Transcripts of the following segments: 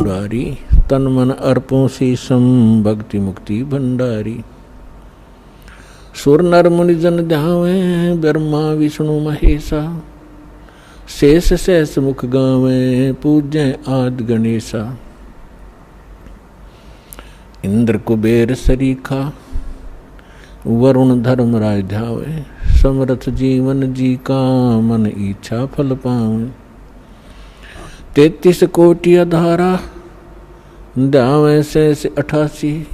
मुरारी, तन मन अर्पों शीशम भक्ति मुक्ति भंडारी। सुर नर मुनि जन ध्यावे ब्रह्मा विष्णु महेशा, शेष सहस मुख गावे पूज्य आदि गणेशा। इंद्र कुबेर सरीखा वरुण धर्मराज ध्यावे, समरथ जीवन जी का मन इच्छा फल पावे। 33 कोटि अधारा ध्यावे शेष 88,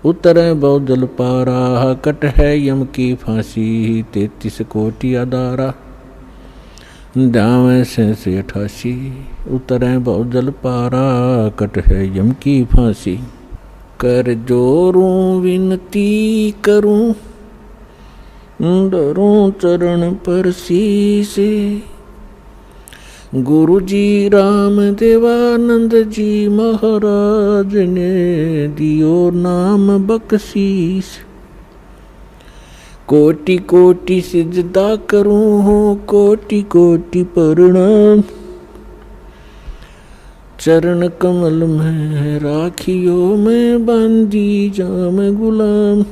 उतरे बहुत जल पारा कट है यम की फांसी। 33 कोटि अधारा ध्यावे शेष 88, उतरे बहुत जल पारा कट है यम की फांसी। कर जोरूं विनती करूं डरूं चरण पर शीश, गुरु जी राम देवानंद जी महाराज ने दियो नाम बख्शीश। कोटि कोटि सिजदा करूं हो कोटि कोटि प्रणाम, चरण कमल में राखियो मैं बांधी जाम गुलाम।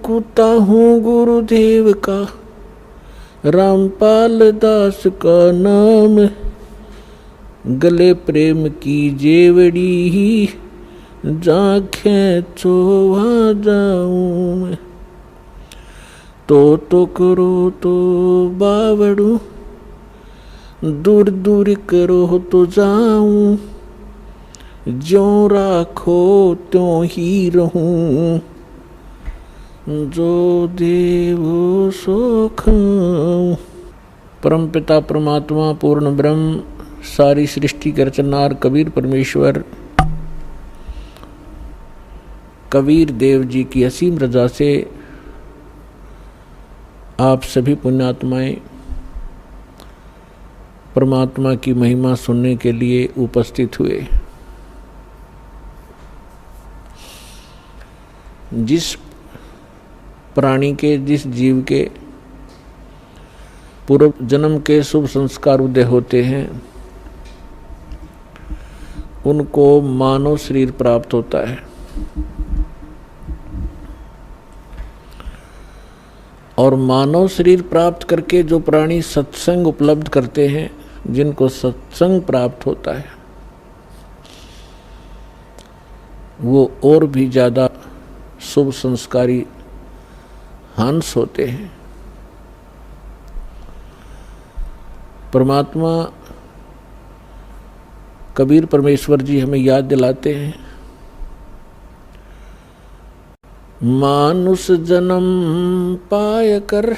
कुत्ता हूँ गुरुदेव का रामपाल दास का नाम, गले प्रेम की जेवड़ी ही जाखें तो वहाँ जाऊँ मैं। तो करो तो बावड़ू, दूर दूर करो तो जाऊं, ज्यों राखो त्यों ही रहूं, जो देवो सो खाऊं। परमपिता परमात्मा पूर्ण ब्रह्म सारी सृष्टि के रचनहार कबीर परमेश्वर कबीर देव जी की असीम रजा से आप सभी पुण्यात्माएं परमात्मा की महिमा सुनने के लिए उपस्थित हुए। जिस प्राणी के, जिस जीव के पूर्व जन्म के शुभ संस्कार उदय होते हैं उनको मानव शरीर प्राप्त होता है, और मानव शरीर प्राप्त करके जो प्राणी सत्संग उपलब्ध करते हैं, जिनको सत्संग प्राप्त होता है, वो और भी ज़्यादा शुभ संस्कारी हंस होते हैं। परमात्मा कबीर परमेश्वर जी हमें याद दिलाते हैं, मानुष जन्म पाय कर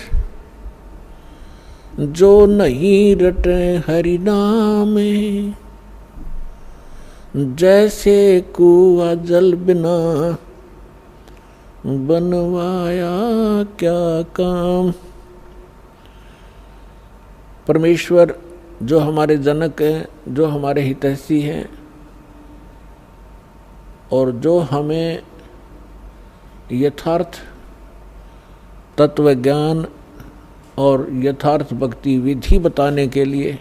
जो नहीं रटे हरि नाम, जैसे कुआं जल बिना बनवाया क्या काम। परमेश्वर जो हमारे जनक हैं, जो हमारे हितैषी हैं, और जो हमें यथार्थ तत्व ज्ञान और यथार्थ भक्ति विधि बताने के लिए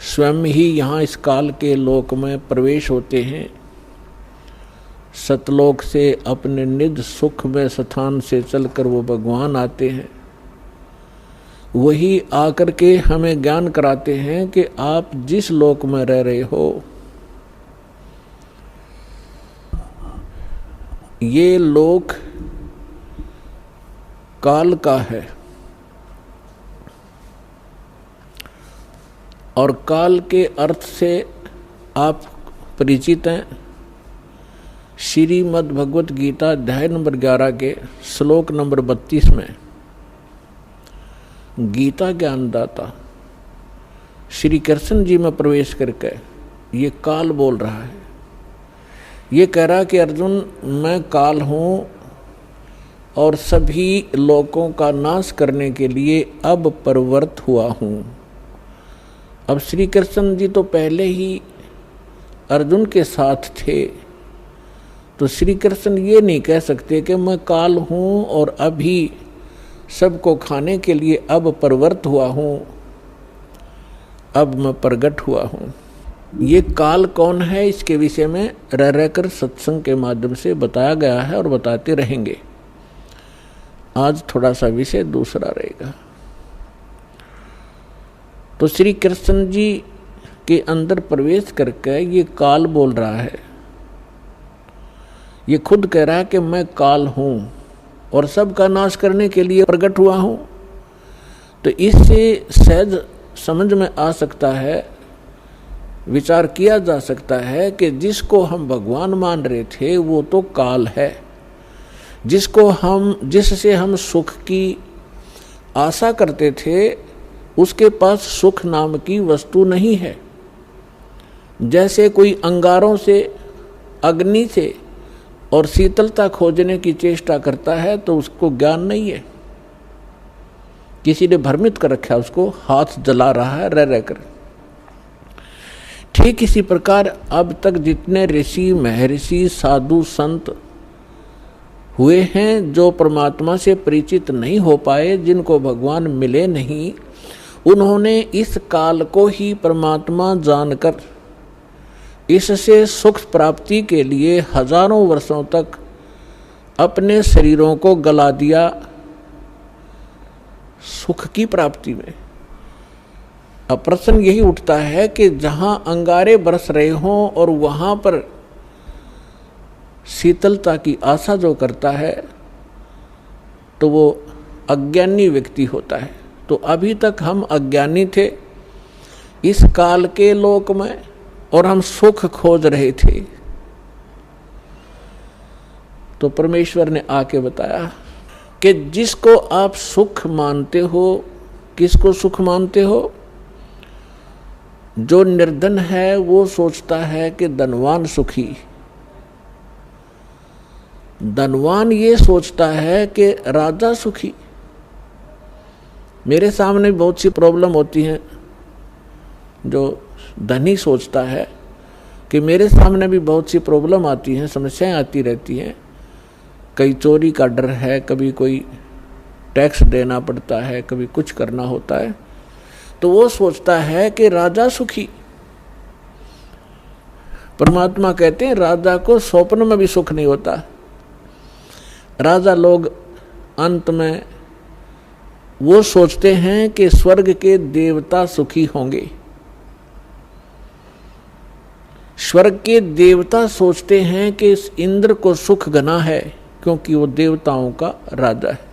स्वयं ही यहाँ इस काल के लोक में प्रवेश होते हैं। सतलोक से अपने निज सुख में स्थान से चलकर वो भगवान आते हैं। वही आकर के हमें ज्ञान कराते हैं कि आप जिस लोक में रह रहे हो, ये लोक काल का है, और काल के अर्थ से आप परिचित हैं। श्रीमद् भगवत गीता अध्याय नंबर 11 के श्लोक नंबर 32 में गीता ज्ञानदाता श्री कृष्ण जी में प्रवेश करके ये काल बोल रहा है। ये कह रहा कि अर्जुन, मैं काल हूँ और सभी लोकों का नाश करने के लिए अब प्रवृत्त हुआ हूँ। अब श्री कृष्ण जी तो पहले ही अर्जुन के साथ थे, तो श्री कृष्ण ये नहीं कह सकते कि मैं काल हूँ और अभी सबको खाने के लिए अब प्रवृत्त हुआ हूँ। अब मैं प्रकट हुआ हूँ। ये काल कौन है, इसके विषय में रह रहकर सत्संग के माध्यम से बताया गया है और बताते रहेंगे। आज थोड़ा सा विषय दूसरा रहेगा। तो श्री कृष्ण जी के अंदर प्रवेश करके ये काल बोल रहा है, ये खुद कह रहा है कि मैं काल हूं और सबका नाश करने के लिए प्रकट हुआ हूं। तो इससे सहज समझ में आ सकता है, विचार किया जा सकता है कि जिसको हम भगवान मान रहे थे वो तो काल है, जिससे हम सुख की आशा करते थे उसके पास सुख नाम की वस्तु नहीं है। जैसे कोई अंगारों से, अग्नि से और शीतलता खोजने की चेष्टा करता है तो उसको ज्ञान नहीं है, किसी ने भ्रमित कर रखा है, उसको हाथ जला रहा है रह रहकर। ठीक इसी प्रकार अब तक जितने ऋषि, महर्षि, साधु, संत हुए हैं जो परमात्मा से परिचित नहीं हो पाए, जिनको भगवान मिले नहीं, उन्होंने इस काल को ही परमात्मा जानकर इससे सुख प्राप्ति के लिए हजारों वर्षों तक अपने शरीरों को गला दिया सुख की प्राप्ति में। अब प्रश्न यही उठता है कि जहां अंगारे बरस रहे हों और वहां पर शीतलता की आशा जो करता है तो वो अज्ञानी व्यक्ति होता है। तो अभी तक हम अज्ञानी थे इस काल के लोक में और हम सुख खोज रहे थे। तो परमेश्वर ने आके बताया कि जिसको आप सुख मानते हो, किसको सुख मानते हो? जो निर्धन है वो सोचता है कि धनवान सुखी, धनवान ये सोचता है कि राजा सुखी। मेरे सामने बहुत सी प्रॉब्लम होती हैं, जो धनी सोचता है कि मेरे सामने भी बहुत सी प्रॉब्लम आती हैं, समस्याएं आती रहती हैं। कहीं चोरी का डर है, कभी कोई टैक्स देना पड़ता है, कभी कुछ करना होता है, तो वो सोचता है कि राजा सुखी। परमात्मा कहते हैं राजा को स्वप्न में भी सुख नहीं होता। राजा लोग अंत में वो सोचते हैं कि स्वर्ग के देवता सुखी होंगे। स्वर्ग के देवता सोचते हैं कि इस इंद्र को सुख घना है क्योंकि वो देवताओं का राजा है।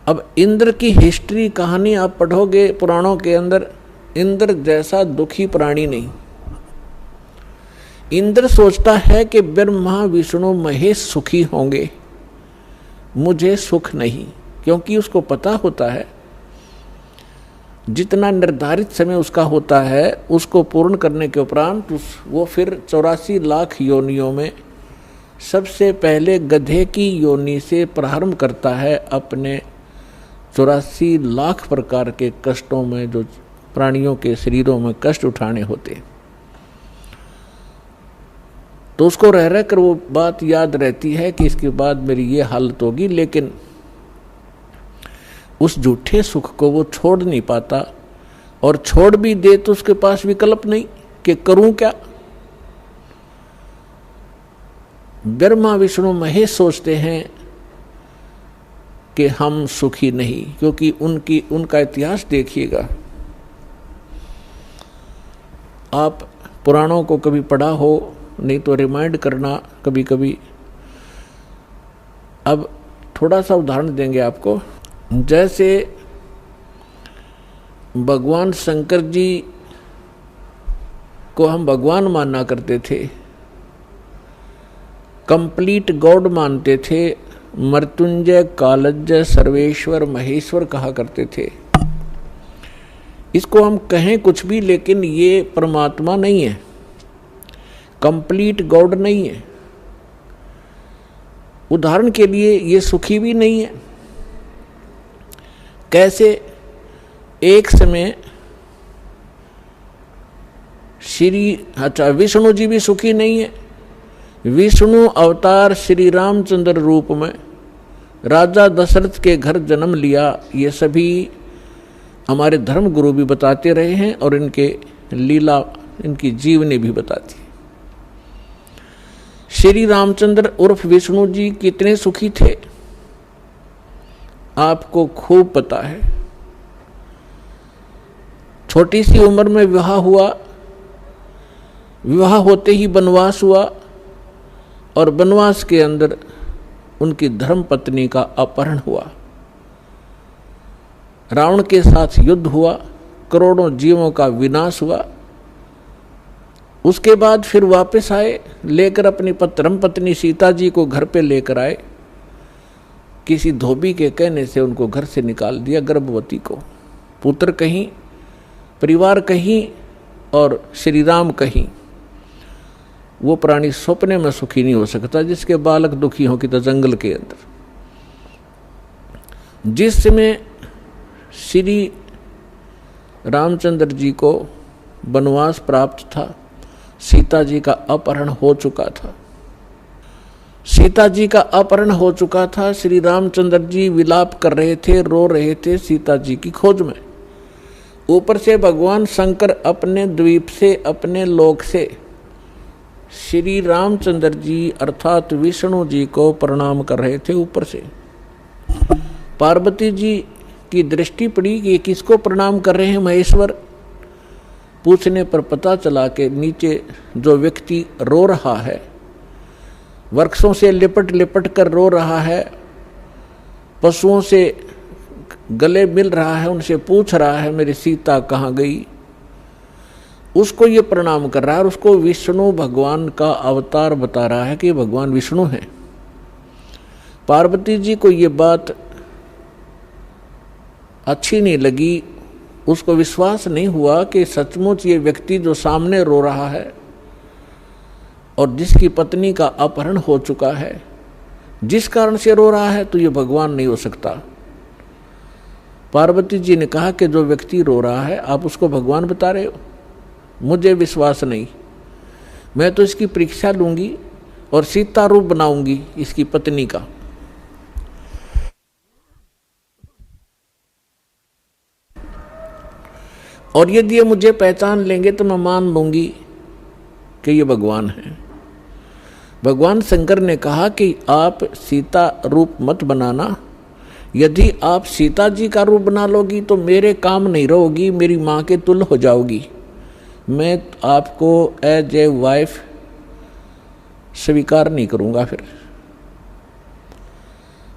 अब इंद्र की हिस्ट्री, कहानी आप पढ़ोगे पुराणों के अंदर, इंद्र जैसा दुखी प्राणी नहीं। इंद्र सोचता है कि ब्रह्मा, विष्णु, महेश सुखी होंगे, मुझे सुख नहीं, क्योंकि उसको पता होता है जितना निर्धारित समय उसका होता है उसको पूर्ण करने के उपरांत वो फिर 84 लाख योनियों में सबसे पहले गधे की योनि से प्रारंभ करता है अपने 84 लाख प्रकार के कष्टों में, जो प्राणियों के शरीरों में कष्ट उठाने होते। तो उसको रह रह कर वो बात याद रहती है कि इसके बाद मेरी ये हालत होगी, लेकिन उस झूठे सुख को वो छोड़ नहीं पाता, और छोड़ भी दे तो उसके पास विकल्प नहीं कि करूं क्या। ब्रह्मा, विष्णु, महेश सोचते हैं कि हम सुखी नहीं, क्योंकि उनका इतिहास देखिएगा। आप पुराणों को कभी पढ़ा हो, नहीं तो रिमाइंड करना कभी कभी। अब थोड़ा सा उदाहरण देंगे आपको। जैसे भगवान शंकर जी को हम भगवान माना करते थे, कंप्लीट गॉड मानते थे, मृत्युंजय, कालज्ञ, सर्वेश्वर, महेश्वर कहा करते थे। इसको हम कहें कुछ भी, लेकिन ये परमात्मा नहीं है, कंप्लीट गॉड नहीं है। उदाहरण के लिए ये सुखी भी नहीं है। कैसे? एक समय विष्णु जी भी सुखी नहीं है। विष्णु अवतार श्री रामचंद्र रूप में राजा दशरथ के घर जन्म लिया। ये सभी हमारे धर्म गुरु भी बताते रहे हैं और इनके लीला, इनकी जीवनी भी बताती है। श्री रामचंद्र उर्फ विष्णु जी कितने सुखी थे आपको खूब पता है। छोटी सी उम्र में विवाह हुआ, विवाह होते ही वनवास हुआ और वनवास के अंदर उनकी धर्म पत्नी का अपहरण हुआ। रावण के साथ युद्ध हुआ, करोड़ों जीवों का विनाश हुआ। उसके बाद फिर वापस आए, लेकर अपनी धर्म पत्नी सीता जी को घर पे लेकर आए। किसी धोबी के कहने से उनको घर से निकाल दिया, गर्भवती को। पुत्र कहीं, परिवार कहीं और श्री राम कहीं। वो प्राणी सपने में सुखी नहीं हो सकता जिसके बालक दुखी हो कि तो जंगल के अंदर। जिस समय श्री रामचंद्र जी को वनवास प्राप्त था, सीता जी का अपहरण हो चुका था। सीता जी का अपहरण हो चुका था। श्री रामचंद्र जी विलाप कर रहे थे, रो रहे थे सीता जी की खोज में। ऊपर से भगवान शंकर अपने द्वीप से, अपने लोक से श्री रामचंद्र जी अर्थात विष्णु जी को प्रणाम कर रहे थे। ऊपर से पार्वती जी की दृष्टि पड़ी कि किसको प्रणाम कर रहे हैं महेश्वर। पूछने पर पता चला कि नीचे जो व्यक्ति रो रहा है, वृक्षों से लिपट लिपट कर रो रहा है, पशुओं से गले मिल रहा है, उनसे पूछ रहा है मेरी सीता कहाँ गई, उसको ये प्रणाम कर रहा है और उसको विष्णु भगवान का अवतार बता रहा है कि भगवान विष्णु हैं। पार्वती जी को ये बात अच्छी नहीं लगी, उसको विश्वास नहीं हुआ कि सचमुच ये व्यक्ति जो सामने रो रहा है और जिसकी पत्नी का अपहरण हो चुका है, जिस कारण से रो रहा है, तो ये भगवान नहीं हो सकता। पार्वती जी ने कहा कि जो व्यक्ति रो रहा है आप उसको भगवान बता रहे हो, मुझे विश्वास नहीं। मैं तो इसकी परीक्षा लूंगी और सीता रूप बनाऊंगी इसकी पत्नी का। और यदि ये मुझे पहचान लेंगे तो मैं मान लूंगी कि ये भगवान है। भगवान शंकर ने कहा कि आप सीता रूप मत बनाना, यदि आप सीता जी का रूप बना लोगी तो मेरे काम नहीं रहोगी, मेरी माँ के तुल्य हो जाओगी। मैं आपको एज ए वाइफ स्वीकार नहीं करूँगा। फिर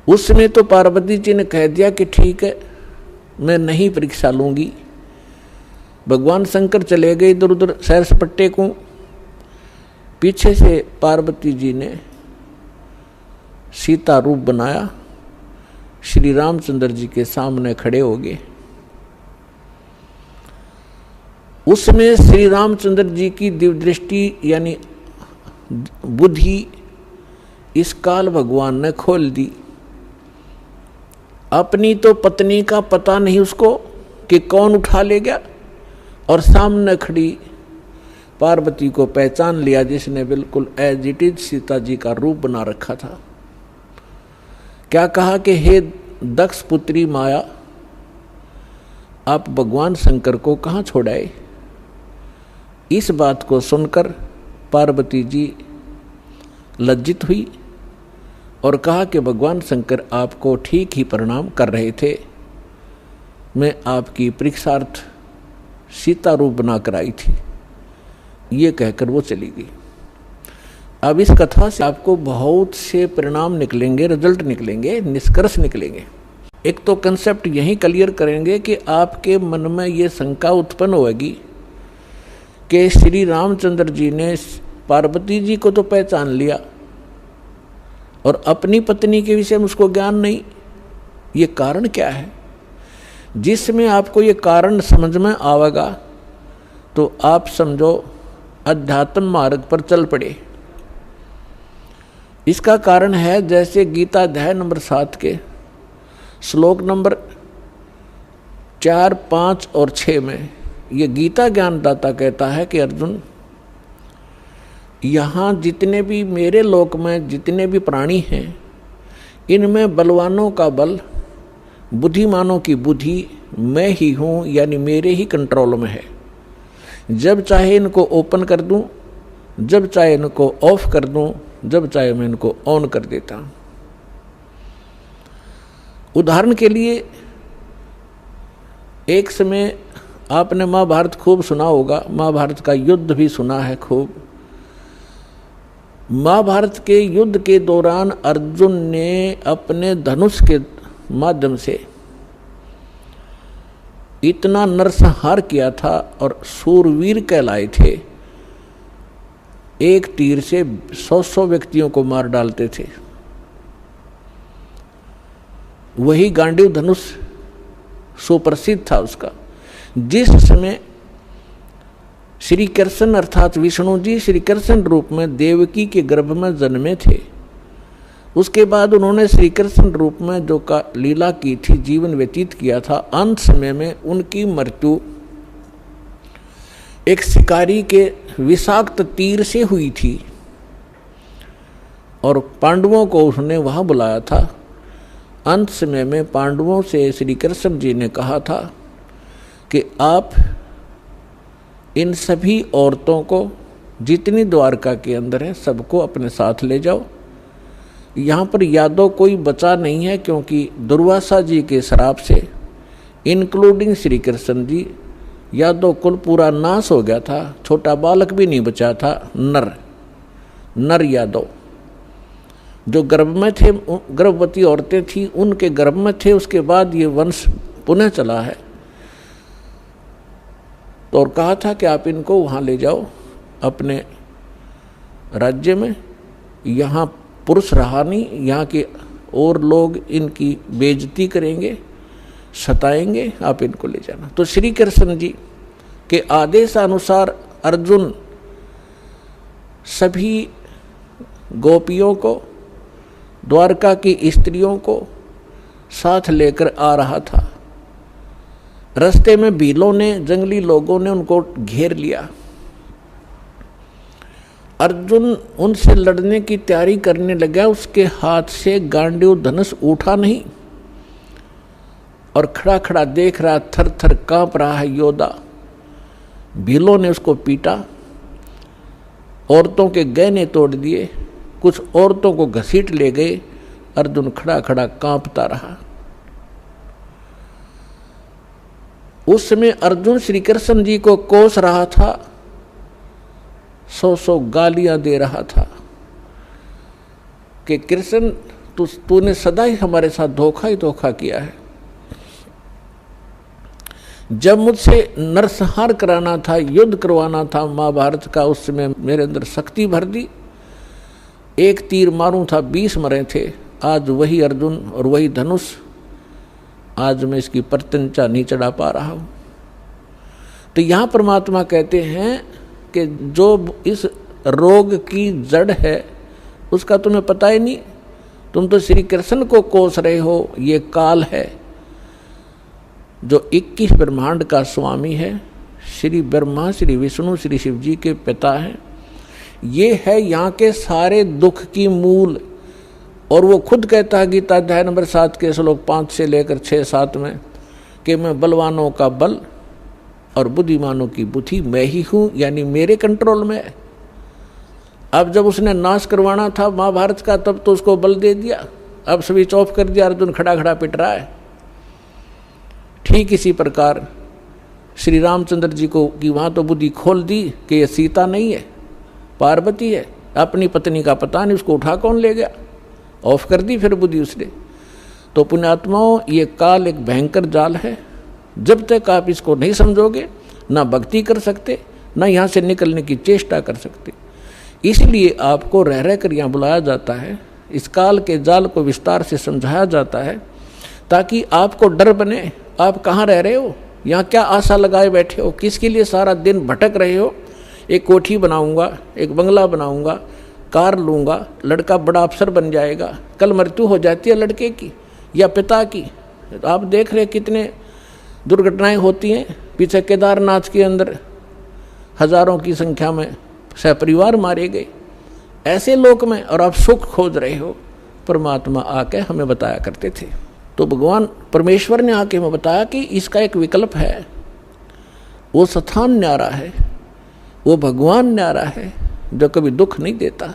उस समय तो पार्वती जी ने कह दिया कि ठीक है, मैं नहीं परीक्षा लूँगी। भगवान शंकर चले गए इधर उधर सैर सपट्टे को। पीछे से पार्वती जी ने सीता रूप बनाया, श्री रामचंद्र जी के सामने खड़े हो गए। उसमें श्री रामचंद्र जी की दिव्य दृष्टि यानी बुद्धि इस काल भगवान ने खोल दी। अपनी तो पत्नी का पता नहीं उसको कि कौन उठा ले गया, और सामने खड़ी पार्वती को पहचान लिया जिसने बिल्कुल as it is Sita ji का रूप बना रखा था। क्या कहा कि हे दक्ष पुत्री माया, आप भगवान शंकर को कहाँ छोड़ाए। इस बात को सुनकर पार्वती जी लज्जित हुई और कहा कि भगवान शंकर आपको ठीक ही प्रणाम कर रहे थे, मैं आपकी परीक्षार्थ सीता रूप बनाकर आई थी। ये कहकर वो चली गई। अब इस कथा से आपको बहुत से परिणाम निकलेंगे, रिजल्ट निकलेंगे, निष्कर्ष निकलेंगे। एक तो कंसेप्ट यही क्लियर करेंगे कि आपके मन में ये शंका उत्पन्न होगी कि श्री रामचंद्र जी ने पार्वती जी को तो पहचान लिया और अपनी पत्नी के विषय में उसको ज्ञान नहीं। ये कारण क्या है? जिसमें आपको ये कारण समझ में आवेगा तो आप समझो अध्यात्म मार्ग पर चल पड़े। इसका कारण है जैसे गीता अध्याय नंबर 7 के श्लोक नंबर 4, 5 और 6 में ये गीता ज्ञानदाता कहता है कि अर्जुन, यहाँ जितने भी मेरे लोक में जितने भी प्राणी हैं, इनमें बलवानों का बल, बुद्धिमानों की बुद्धि, मैं ही हूँ, यानी मेरे ही कंट्रोल में है। जब चाहे इनको ओपन कर दूं, जब चाहे इनको ऑफ कर दूं, जब चाहे मैं इनको ऑन कर देता हूं। उदाहरण के लिए एक समय आपने महाभारत खूब सुना होगा, महाभारत का युद्ध भी सुना है खूब। महाभारत के युद्ध के दौरान अर्जुन ने अपने धनुष के माध्यम से इतना नरसंहार किया था और सूरवीर कहलाए थे। एक तीर से 100 व्यक्तियों को मार डालते थे। वही गांडीव धनुष सुप्रसिद्ध था उसका। जिस समय श्री कृष्ण अर्थात विष्णु जी श्री कृष्ण रूप में देवकी के गर्भ में जन्मे थे, उसके बाद उन्होंने श्री कृष्ण रूप में जो का लीला की थी, जीवन व्यतीत किया था, अंत समय में उनकी मृत्यु एक शिकारी के विषाक्त तीर से हुई थी और पांडवों को उसने वहां बुलाया था। अंत समय में पांडवों से श्री कृष्ण जी ने कहा था कि आप इन सभी औरतों को जितनी द्वारका के अंदर है सबको अपने साथ ले जाओ। यहाँ पर यादव कोई बचा नहीं है, क्योंकि दुर्वासा जी के श्राप से इंक्लूडिंग श्री कृष्ण जी यादव कुल पूरा नाश हो गया था। छोटा बालक भी नहीं बचा था। नर यादव जो गर्भ में थे, गर्भवती औरतें थी उनके गर्भ में थे। उसके बाद ये वंश पुनः चला है। तो और कहा था कि आप इनको वहाँ ले जाओ अपने राज्य में, यहाँ पुरुष रहा नहीं, यहाँ के और लोग इनकी बेइज्जती करेंगे, सताएंगे, आप इनको ले जाना। तो श्री कृष्ण जी के आदेशानुसार अर्जुन सभी गोपियों को, द्वारका की स्त्रियों को साथ लेकर आ रहा था। रास्ते में भीलों ने, जंगली लोगों ने उनको घेर लिया। अर्जुन उनसे लड़ने की तैयारी करने लगा, उसके हाथ से गांडीव धनुष उठा नहीं और खड़ा खड़ा देख रहा, थर थर कांप रहा है योद्धा। भीलों ने उसको पीटा, औरतों के गहने तोड़ दिए, कुछ औरतों को घसीट ले गए। अर्जुन खड़ा खड़ा कांपता रहा। उस समय अर्जुन श्री कृष्ण जी को कोस रहा था, 100 गालियां दे रहा था कि कृष्ण तूने सदा ही हमारे साथ धोखा ही धोखा किया है। जब मुझसे नरसंहार कराना था, युद्ध करवाना था महाभारत का, उस समय मेरे अंदर शक्ति भर दी। एक तीर मारूं था 20 मरे थे। आज वही अर्जुन और वही धनुष, आज मैं इसकी प्रत्यंचा नहीं चढ़ा पा रहा हूं। तो यहां परमात्मा कहते हैं कि जो इस रोग की जड़ है उसका तुम्हें पता ही नहीं। तुम तो श्री कृष्ण को कोस रहे हो। ये काल है जो 21 ब्रह्मांड का स्वामी है। श्री ब्रह्मा, श्री विष्णु, श्री शिव जी के पिता हैं। ये है यहाँ के सारे दुख की मूल। और वो खुद कहता है गीता अध्याय नंबर 7 के श्लोक 5 से लेकर 6-7 में कि मैं बलवानों का बल और बुद्धिमानों की बुद्धि मैं ही हूँ, यानी मेरे कंट्रोल में है। अब जब उसने नाश करवाना था महाभारत का, तब तो उसको बल दे दिया, अब स्विच ऑफ कर दिया। अर्जुन खड़ा खड़ा पिट रहा है। ठीक इसी प्रकार श्री रामचंद्र जी को कि वहाँ तो बुद्धि खोल दी कि ये सीता नहीं है, पार्वती है। अपनी पत्नी का पता नहीं, उसको उठा कौन ले गया, ऑफ कर दी फिर बुद्धि उसने। तो पुण्यात्माओं, ये काल एक भयंकर जाल है। जब तक आप इसको नहीं समझोगे, ना भक्ति कर सकते, ना यहाँ से निकलने की चेष्टा कर सकते। इसलिए आपको रह रह कर यहाँ बुलाया जाता है, इस काल के जाल को विस्तार से समझाया जाता है, ताकि आपको डर बने। आप कहाँ रह रहे हो, यहाँ क्या आशा लगाए बैठे हो, किसके लिए सारा दिन भटक रहे हो। एक कोठी बनाऊंगा, एक बंगला बनाऊंगा, कार लूँगा, लड़का बड़ा अफसर बन जाएगा। कल मृत्यु हो जाती है लड़के की या पिता की। तो आप देख रहे कितने दुर्घटनाएं होती हैं। पीछे केदारनाथ के अंदर हजारों की संख्या में सहपरिवार मारे गए ऐसे लोक में, और आप सुख खोज रहे हो। परमात्मा आके हमें बताया करते थे। तो भगवान परमेश्वर ने आके मैं बताया कि इसका एक विकल्प है, वो स्थान न्यारा है, वो भगवान न्यारा है जो कभी दुख नहीं देता।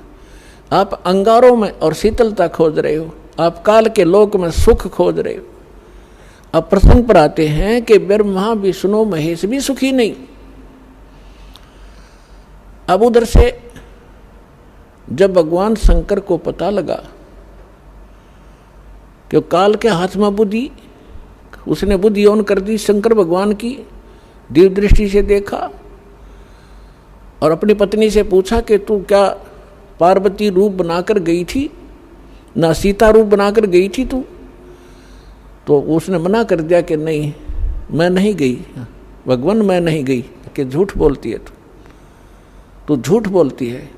आप अंगारों में और शीतलता खोज रहे हो, आप काल के लोक में सुख खोज रहे हो। अब प्रसंग पर आते हैं कि ब्रह्मा विष्णु महेश भी सुखी नहीं। अब उधर से जब भगवान शंकर को पता लगा कि काल के हाथ में बुद्धि, उसने बुद्धि ऑन कर दी, शंकर भगवान की दिव्य दृष्टि से देखा और अपनी पत्नी से पूछा कि तू क्या पार्वती रूप बनाकर गई थी, ना सीता रूप बनाकर गई थी तू? तो उसने मना कर दिया कि नहीं, मैं नहीं गई भगवान, मैं नहीं गई। कि झूठ बोलती है तू झूठ बोलती है।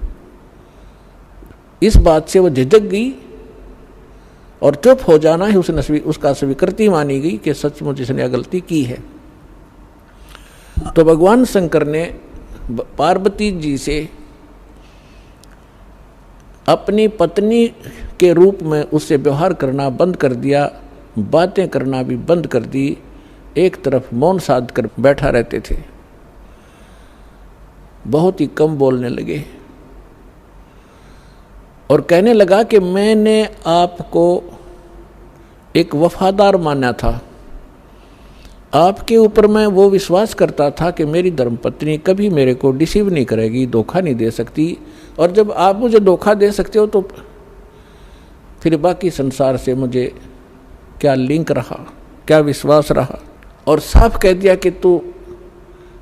इस बात से वो झिझक गई और चुप हो जाना ही उसका स्वीकृति मानी गई कि सचमुच इसने गलती की है। तो भगवान शंकर ने पार्वती जी से अपनी पत्नी के रूप में उससे व्यवहार करना बंद कर दिया, बातें करना भी बंद कर दी, एक तरफ मौन साध कर बैठा रहते थे, बहुत ही कम बोलने लगे और कहने लगा कि मैंने आपको एक वफादार माना था, आपके ऊपर मैं वो विश्वास करता था कि मेरी धर्मपत्नी कभी मेरे को डिसीव नहीं करेगी, धोखा नहीं दे सकती, और जब आप मुझे धोखा दे सकते हो तो फिर बाकी संसार से मुझे क्या लिंक रहा, क्या विश्वास रहा। और साफ कह दिया कि तू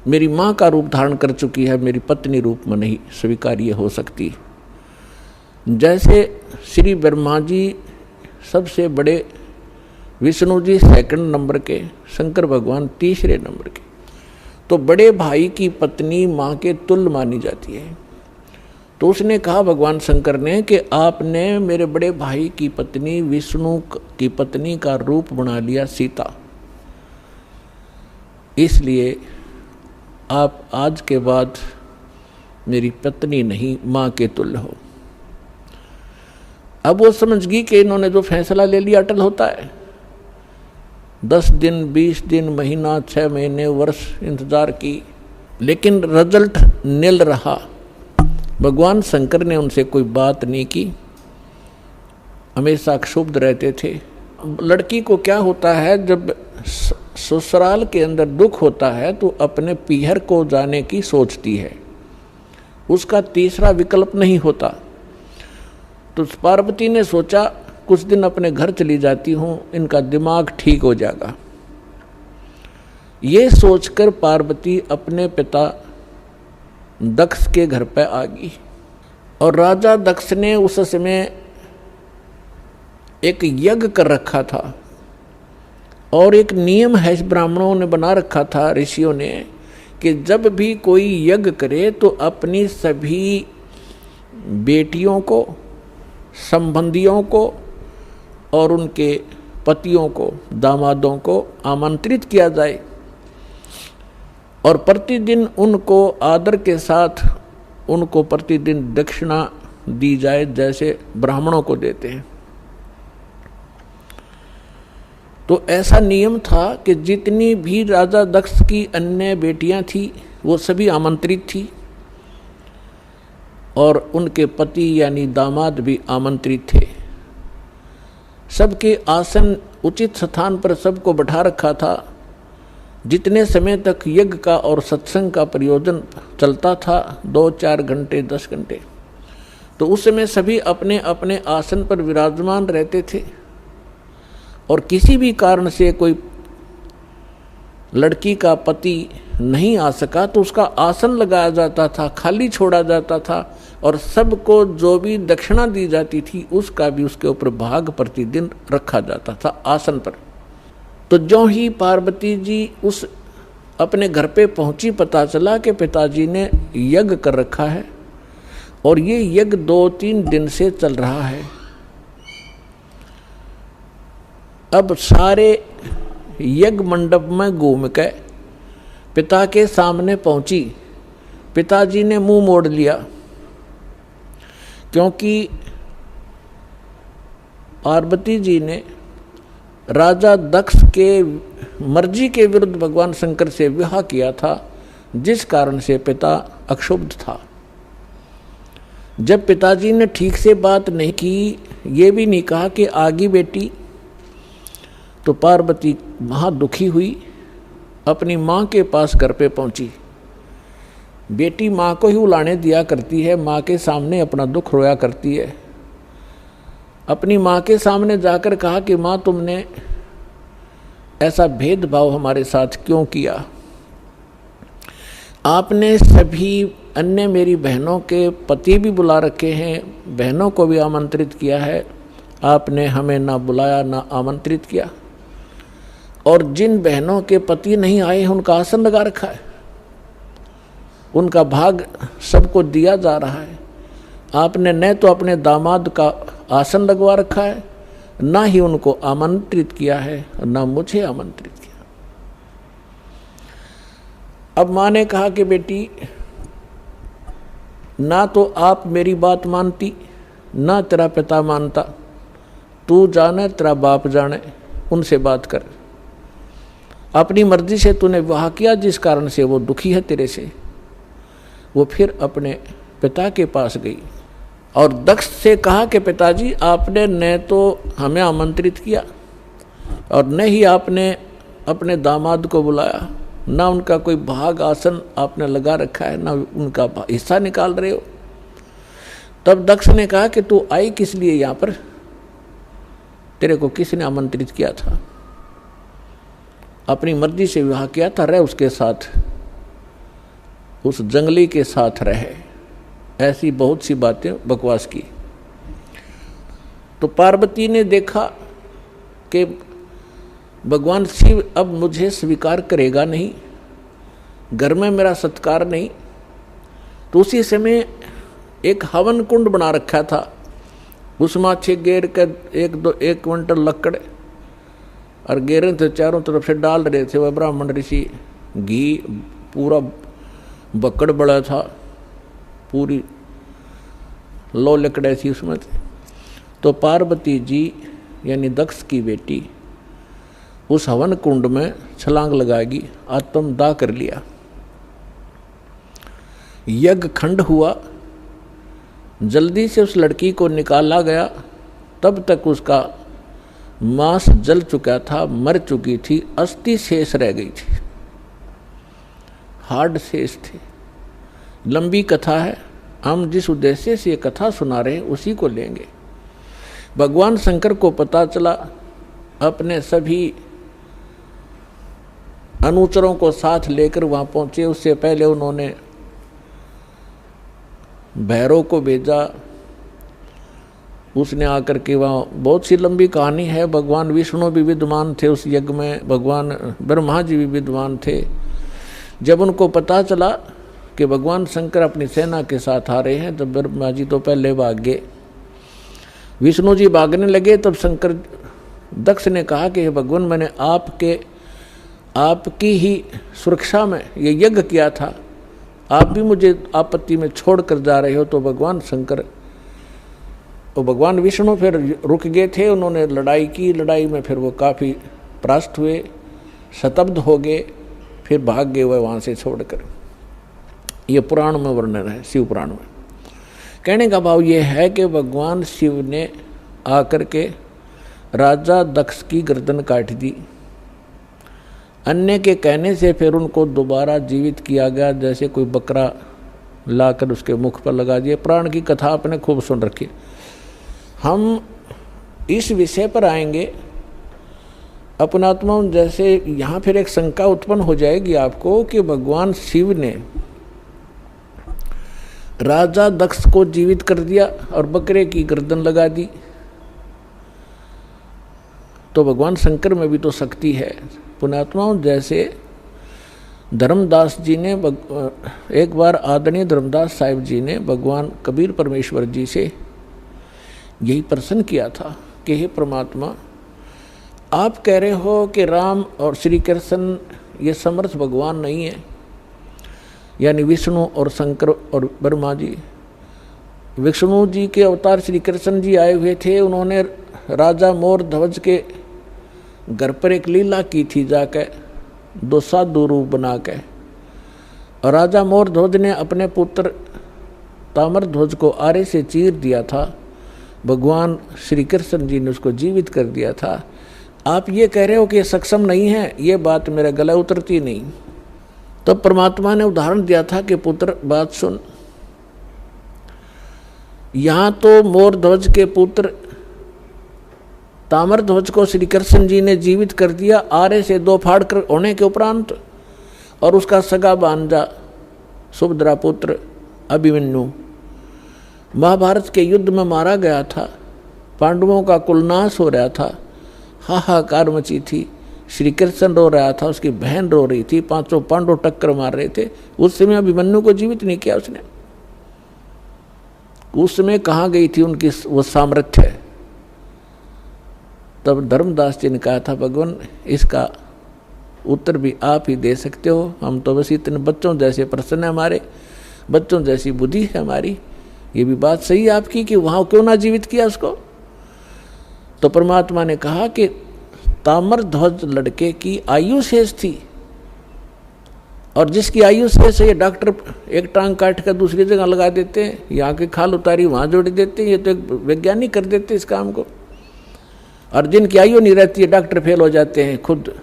मेरी माँ का रूप धारण कर चुकी है, मेरी पत्नी रूप में नहीं स्वीकार्य हो सकती। जैसे श्री ब्रह्मा जी सबसे बड़े, विष्णु जी सेकंड नंबर के, शंकर भगवान तीसरे नंबर के, तो बड़े भाई की पत्नी माँ के तुल्य मानी जाती है। तो उसने कहा भगवान शंकर ने कि आपने मेरे बड़े भाई की पत्नी विष्णु की पत्नी का रूप बना लिया सीता, इसलिए आप आज के बाद मेरी पत्नी नहीं माँ के तुल्य हो। अब वो समझ गई कि इन्होंने जो फैसला ले लिया अटल होता है। 10 दिन 20 दिन महीना 6 महीने वर्ष इंतजार की, लेकिन रिजल्ट निल रहा। भगवान शंकर ने उनसे कोई बात नहीं की, हमेशा क्षुब्ध रहते थे। लड़की को क्या होता है, जब ससुराल के अंदर दुख होता है तो अपने पीहर को जाने की सोचती है, उसका तीसरा विकल्प नहीं होता। तो पार्वती ने सोचा कुछ दिन अपने घर चली जाती हूँ, इनका दिमाग ठीक हो जाएगा। ये सोचकर पार्वती अपने पिता दक्ष के घर पर आ गई और राजा दक्ष ने उस समय एक यज्ञ कर रखा था और एक नियम है ब्राह्मणों ने बना रखा था, ऋषियों ने, कि जब भी कोई यज्ञ करे तो अपनी सभी बेटियों को, संबंधियों को और उनके पतियों को, दामादों को आमंत्रित किया जाए और प्रतिदिन उनको आदर के साथ उनको प्रतिदिन दक्षिणा दी जाए जैसे ब्राह्मणों को देते हैं। तो ऐसा नियम था कि जितनी भी राजा दक्ष की अन्य बेटियां थी वो सभी आमंत्रित थी और उनके पति यानी दामाद भी आमंत्रित थे। सबके आसन उचित स्थान पर सबको बैठा रखा था। जितने समय तक यज्ञ का और सत्संग का प्रयोजन चलता था, 2-4 घंटे 10 घंटे, तो उस समय सभी अपने अपने आसन पर विराजमान रहते थे और किसी भी कारण से कोई लड़की का पति नहीं आ सका तो उसका आसन लगाया जाता था, खाली छोड़ा जाता था और सबको जो भी दक्षिणा दी जाती थी उसका भी उसके ऊपर भाग प्रतिदिन रखा जाता था आसन पर। तो ज्यों ही पार्वती जी उस अपने घर पे पहुंची, पता चला कि पिताजी ने यज्ञ कर रखा है और ये यज्ञ 2-3 दिन से चल रहा है। अब सारे यज्ञ मंडप में घूम के पिता के सामने पहुंची। पिताजी ने मुंह मोड़ लिया क्योंकि पार्वती जी ने राजा दक्ष के मर्जी के विरुद्ध भगवान शंकर से विवाह किया था, जिस कारण से पिता अक्षुब्ध था। जब पिताजी ने ठीक से बात नहीं की, ये भी नहीं कहा कि आगी बेटी, तो पार्वती महादुखी हुई, अपनी माँ के पास घर पे पहुंची। बेटी माँ को ही उलाने दिया करती है, माँ के सामने अपना दुख रोया करती है। अपनी माँ के सामने जाकर कहा कि माँ, तुमने ऐसा भेदभाव हमारे साथ क्यों किया? आपने सभी अन्य मेरी बहनों के पति भी बुला रखे हैं, बहनों को भी आमंत्रित किया है, आपने हमें ना बुलाया ना आमंत्रित किया। और जिन बहनों के पति नहीं आए हैं उनका आसन लगा रखा है, उनका भाग सबको दिया जा रहा है। आपने न तो अपने दामाद का आसन लगवा रखा है, ना ही उनको आमंत्रित किया है, ना मुझे आमंत्रित किया। अब माँ ने कहा कि बेटी, ना तो आप मेरी बात मानती, ना तेरा पिता मानता, तू जाने तेरा बाप जाने, उनसे बात कर। अपनी मर्जी से तूने विवाह किया, जिस कारण से वो दुखी है तेरे से। वो फिर अपने पिता के पास गई और दक्ष से कहा कि पिताजी, आपने न तो हमें आमंत्रित किया और न ही आपने अपने दामाद को बुलाया, ना उनका कोई भाग आसन आपने लगा रखा है, ना उनका हिस्सा निकाल रहे हो। तब दक्ष ने कहा कि तू आई किस लिए यहाँ पर? तेरे को किसने आमंत्रित किया था? अपनी मर्जी से विवाह किया था, रह उसके साथ, उस जंगली के साथ रहे। ऐसी बहुत सी बातें बकवास की। तो पार्वती ने देखा कि भगवान शिव अब मुझे स्वीकार करेगा नहीं, घर में मेरा सत्कार नहीं। तो उसी समय एक हवन कुंड बना रखा था, उसमें 6 गेर का 1 क्विंटल लकड़ और गेरे थे, चारों तरफ से डाल रहे थे वह ब्राह्मण ऋषि। घी पूरा बकड़ बड़ा था, पूरी लो लकड़े थी उसमें। तो पार्वती जी यानी दक्ष की बेटी उस हवन कुंड में छलांग लगाएगी, आत्मदाह कर लिया। यज्ञ खंड हुआ, जल्दी से उस लड़की को निकाला गया। तब तक उसका मांस जल चुका था, मर चुकी थी, अस्थि शेष रह गई थी, हार्ड शेष थे। लंबी कथा है, हम जिस उद्देश्य से ये कथा सुना रहे हैं उसी को लेंगे। भगवान शंकर को पता चला, अपने सभी अनुचरों को साथ लेकर वहां पहुंचे। उससे पहले उन्होंने भैरव को भेजा, उसने आकर के वहाँ बहुत सी लंबी कहानी है। भगवान विष्णु भी विद्वान थे उस यज्ञ में, भगवान ब्रह्मा जी भी विद्वान थे। जब उनको पता चला कि भगवान शंकर अपनी सेना के साथ आ रहे हैं, तब ब्रह्मा जी तो पहले भाग गए, विष्णु जी भागने लगे। तब शंकर दक्ष ने कहा कि भगवान, मैंने आपकी ही सुरक्षा में ये यज्ञ किया था, आप भी मुझे आपत्ति में छोड़कर जा रहे हो। तो भगवान शंकर और भगवान विष्णु फिर रुक गए थे, उन्होंने लड़ाई की। लड़ाई में फिर वो काफ़ी परास्त हुए, शतब्द हो गए, फिर भाग गए वह वहाँ से छोड़कर। ये पुराण में वर्णन है, शिव पुराण में। कहने का भाव ये है कि भगवान शिव ने आकर के राजा दक्ष की गर्दन काट दी। अन्य के कहने से फिर उनको दोबारा जीवित किया गया, जैसे कोई बकरा लाकर उसके मुख पर लगा दिया। पुराण की कथा आपने खूब सुन रखी। हम इस विषय पर आएंगे अपनात्मा। जैसे यहाँ फिर एक शंका उत्पन्न हो जाएगी आपको कि भगवान शिव ने राजा दक्ष को जीवित कर दिया और बकरे की गर्दन लगा दी, तो भगवान शंकर में भी तो शक्ति है। पुण्यात्माओं, जैसे धर्मदास जी ने एक बार आदरणीय धर्मदास साहिब जी ने भगवान कबीर परमेश्वर जी से यही प्रश्न किया था कि हे परमात्मा, आप कह रहे हो कि राम और श्री कृष्ण ये समर्थ भगवान नहीं है, यानी विष्णु और शंकर और ब्रह्मा जी। विष्णु जी के अवतार श्री कृष्ण जी आए हुए थे, उन्होंने राजा मोर ध्वज के घर पर एक लीला की थी जाके, 2 साधु रूप बना के, और राजा मोरध्वज ने अपने पुत्र ताम्रध्वज को आरे से चीर दिया था। भगवान श्री कृष्ण जी ने उसको जीवित कर दिया था। आप ये कह रहे हो कि ये सक्षम नहीं है, ये बात मेरे गले उतरती नहीं। तब तो परमात्मा ने उदाहरण दिया था कि पुत्र बात सुन, यहां तो मोरध्वज के पुत्र ताम्रध्वज को श्री कृष्ण जी ने जीवित कर दिया आरे से 2 फाड़ कर होने के उपरांत, और उसका सगा भांजा सुभद्रा पुत्र अभिमन्यु महाभारत के युद्ध में मारा गया था। पांडवों का कुलनाश हो रहा था, हाहाकार मची थी। श्री कृष्ण रो रहा था, उसकी बहन रो रही थी, 5 पांडव टक्कर मार रहे थे। उस समय अभिमन्यु को जीवित नहीं किया उसने। उस समय कहाँ गई थी उनकी वो सामर्थ्य? तब धर्मदास जी ने कहा था, भगवान इसका उत्तर भी आप ही दे सकते हो, हम तो बस इतने बच्चों जैसे प्रश्न है हमारे, बच्चों जैसी बुद्धि है हमारी। ये भी बात सही है आपकी कि वहां क्यों ना जीवित किया उसको। तो परमात्मा ने कहा कि ताम्रध्वज लड़के की आयु शेष थी, और जिसकी आयु शेष है ये डॉक्टर एक टांग काट कर दूसरी जगह लगा देते हैं, यहाँ की खाल उतारी वहां जोड़ देते हैं, ये तो एक वैज्ञानिक कर देते इस काम को। और जिनकी आयु नहीं रहती है डॉक्टर फेल हो जाते हैं। खुद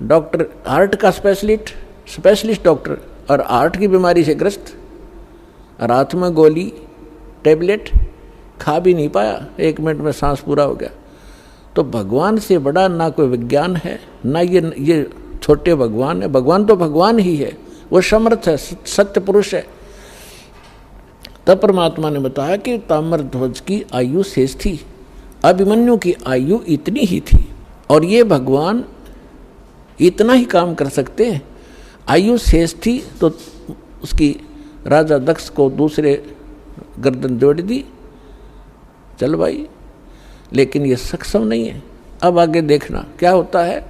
डॉक्टर हार्ट का स्पेशलिस्ट डॉक्टर, और हार्ट की बीमारी से ग्रस्त, और हाथ में गोली टेबलेट खा भी नहीं पाया, 1 मिनट में सांस पूरा हो गया। तो भगवान से बड़ा ना कोई विज्ञान है, ना ये छोटे भगवान है। भगवान तो भगवान ही है, वो समर्थ है, सत्य पुरुष है। तब परमात्मा ने बताया कि ताम्रध्वज की आयु शेष थी, अभिमन्यु की आयु इतनी ही थी, और ये भगवान इतना ही काम कर सकते हैं। आयु शेष थी तो उसकी राजा दक्ष को दूसरे गर्दन जोड़ दी, चल भाई, लेकिन ये सक्षम नहीं है। अब आगे देखना क्या होता है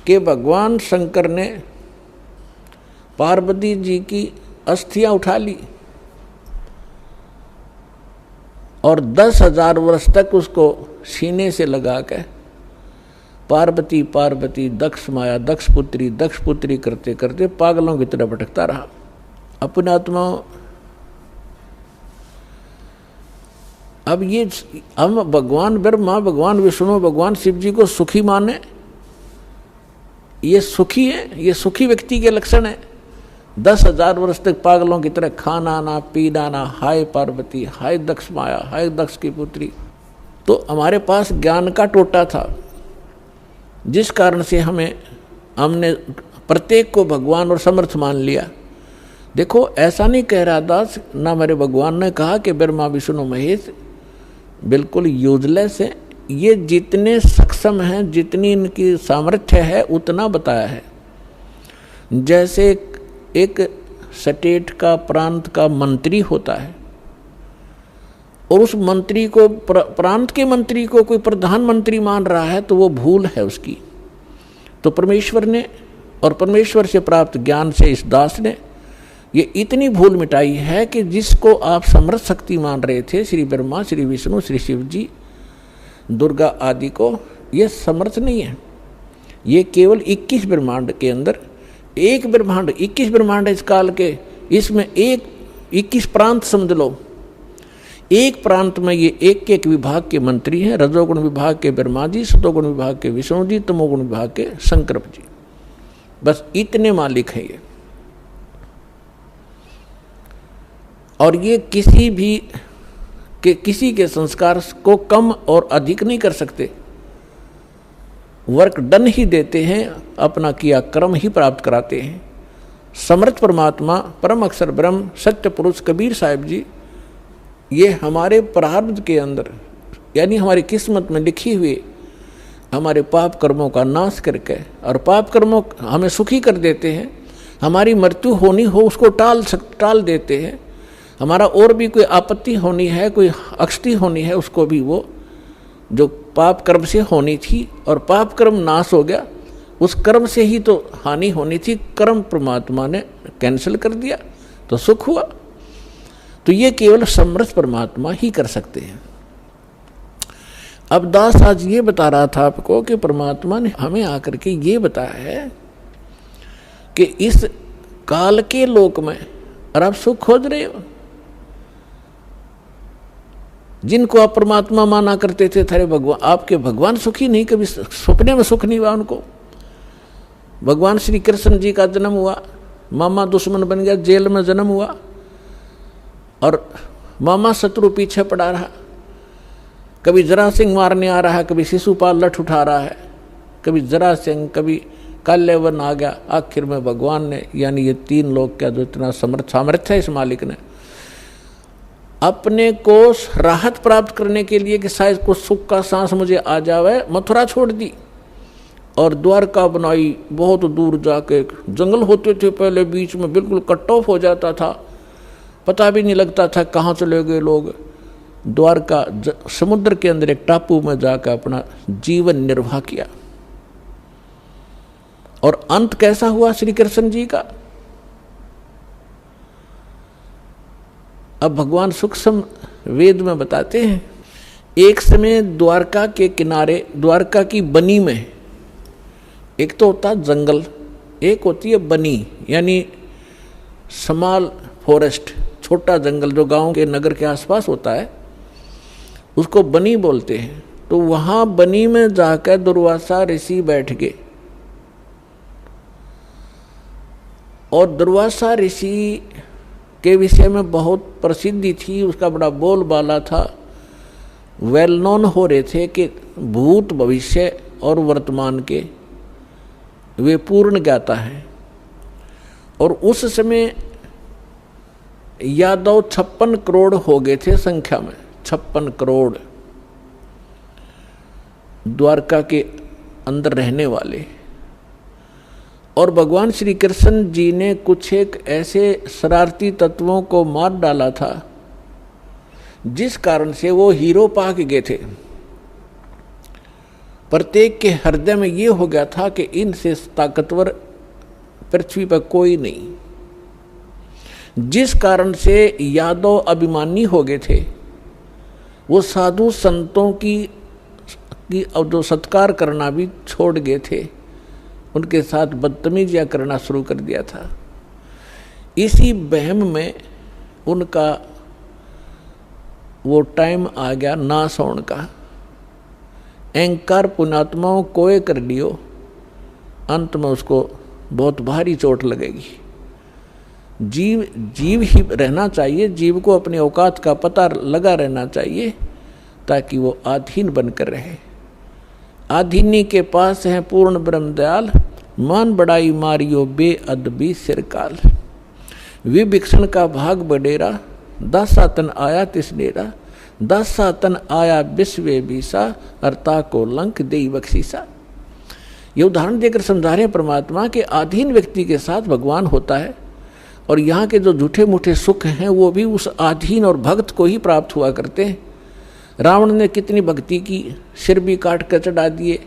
कि भगवान शंकर ने पार्वती जी की अस्थियां उठा ली और 10,000 वर्ष तक उसको सीने से लगा के पार्वती पार्वती दक्ष माया दक्ष पुत्री करते करते पागलों की तरह भटकता रहा। अपने आत्मा अब ये हम भगवान ब्रह्मा, भगवान विष्णु, भगवान शिव जी को सुखी माने, ये सुखी है, ये सुखी व्यक्ति के लक्षण है। 10,000 वर्ष तक पागलों की तरह खाना ना पीना ना, हाय पार्वती, हाय दक्ष माया, हाय दक्ष की पुत्री। तो हमारे पास ज्ञान का टोटा था, जिस कारण से हमने प्रत्येक को भगवान और समर्थ मान लिया। देखो ऐसा नहीं कह रहा दास, ना मेरे भगवान ने कहा कि ब्रह्मा विष्णु महेश बिल्कुल यूजलेस है। ये जितने सक्षम हैं, जितनी इनकी सामर्थ्य है उतना बताया है। जैसे एक स्टेट का, प्रांत का मंत्री होता है और उस मंत्री को, प्रांत के मंत्री को कोई प्रधानमंत्री मान रहा है तो वो भूल है उसकी। तो परमेश्वर ने और परमेश्वर से प्राप्त ज्ञान से इस दास ने ये इतनी भूल मिटाई है कि जिसको आप समर्थ शक्ति मान रहे थे, श्री ब्रह्मा, श्री विष्णु, श्री शिव जी, दुर्गा आदि को, ये समर्थ नहीं है। ये केवल 21 ब्रह्मांड के अंदर एक ब्रह्मांड, 21 ब्रह्मांड इस काल के, इसमें 21 प्रांत समझ लो। एक प्रांत में ये एक विभाग के मंत्री हैं। रजोगुण विभाग के ब्रह्मा जी, सतोगुण विभाग के विष्णु जी, तमोगुण विभाग के शंकर जी। बस इतने मालिक हैं ये। और ये किसी के संस्कार को कम और अधिक नहीं कर सकते, वर्क डन ही देते हैं, अपना किया कर्म ही प्राप्त कराते हैं। समर्थ परमात्मा, परम अक्षर ब्रह्म, सत्य पुरुष कबीर साहिब जी, ये हमारे प्रारब्ध के अंदर, यानी हमारी किस्मत में लिखी हुई हमारे पाप कर्मों का नाश करके, और पाप कर्मों हमें सुखी कर देते हैं। हमारी मृत्यु होनी हो उसको टाल देते हैं। हमारा और भी कोई आपत्ति होनी है, कोई अक्षति होनी है, उसको भी वो जो पाप कर्म से होनी थी और पाप कर्म नाश हो गया, उस कर्म से ही तो हानि होनी थी, कर्म परमात्मा ने कैंसिल कर दिया तो सुख हुआ। तो ये केवल समर्थ परमात्मा ही कर सकते हैं। अब दास आज ये बता रहा था आपको कि परमात्मा ने हमें आकर के ये बताया है कि इस काल के लोक में और आप सुख खोज रहे हो। जिनको आप परमात्मा माना करते थे, थारे भगवान, आपके भगवान सुखी नहीं, कभी सपने में सुख नहीं हुआ उनको। भगवान श्री कृष्ण जी का जन्म हुआ, मामा दुश्मन बन गया, जेल में जन्म हुआ और मामा शत्रु पीछे पड़ा रहा। कभी जरासिंह मारने आ रहा है, कभी शिशुपाल लठ उठा रहा है, कभी जरासिंह, कभी काल्यवन आ गया। आखिर में भगवान ने, यानी ये तीन लोग का जो इतना सामर्थ्य है इस मालिक ने, अपने को राहत प्राप्त करने के लिए कि शायद कुछ सुख का सांस मुझे आ जावे, मथुरा छोड़ दी और द्वारका बनाई। बहुत दूर जाके जंगल होते थे पहले, बीच में बिल्कुल कट ऑफ हो जाता था, पता भी नहीं लगता था कहाँ चले गए लोग। द्वारका समुद्र के अंदर एक टापू में जाकर अपना जीवन निर्वाह किया। और अंत कैसा हुआ श्री कृष्ण जी का? अब भगवान सूक्ष्म वेद में बताते हैं, एक समय द्वारका के किनारे, द्वारका की बनी में, एक तो होता जंगल, एक होती है बनी, यानी स्मॉल फॉरेस्ट, छोटा जंगल जो गांव के नगर के आसपास होता है, उसको बनी बोलते हैं। तो वहां बनी में जाकर दुर्वासा ऋषि बैठ गए और दुर्वासा ऋषि के विषय में बहुत प्रसिद्धि थी, उसका बड़ा बोलबाला था। वेल नोन हो रहे थे कि भूत, भविष्य और वर्तमान के वे पूर्ण ज्ञाता है। और उस समय यादव 56 करोड़ हो गए थे संख्या में, 56 करोड़ द्वारका के अंदर रहने वाले। और भगवान श्री कृष्ण जी ने कुछ एक ऐसे शरारती तत्वों को मार डाला था जिस कारण से वो हीरो पाक गए थे। प्रत्येक के हृदय में ये हो गया था कि इनसे ताकतवर पृथ्वी पर कोई नहीं, जिस कारण से यादव अभिमानी हो गए थे। वो साधु संतों की जो सत्कार करना भी छोड़ गए थे, उनके साथ बदतमीजियां करना शुरू कर दिया था। इसी बहम में उनका वो टाइम आ गया नाश होने का। अहंकार पुण्यात्माओं कोय कर लियो, अंत में उसको बहुत भारी चोट लगेगी। जीव ही रहना चाहिए, जीव को अपने औकात का पता लगा रहना चाहिए ताकि वो आधीन बनकर रहे। आधीनी के पास है पूर्ण ब्रह्म दयाल, मान बड़ाई मारियो बेअदबी सिरकाल। विभीषण का भाग बडेरा, दासा तन आया तिस डेरा, दासा तन आया विश्वे बीसा, अर्ता को लंक देई बख्शीसा। ये उदाहरण देकर समझा रहे हैं परमात्मा के अधीन व्यक्ति के साथ भगवान होता है, और यहाँ के जो झूठे मूठे सुख हैं वो भी उस अधीन और भक्त को ही प्राप्त हुआ करते हैं। रावण ने कितनी भक्ति की, सिर भी काट कर चढ़ा दिए,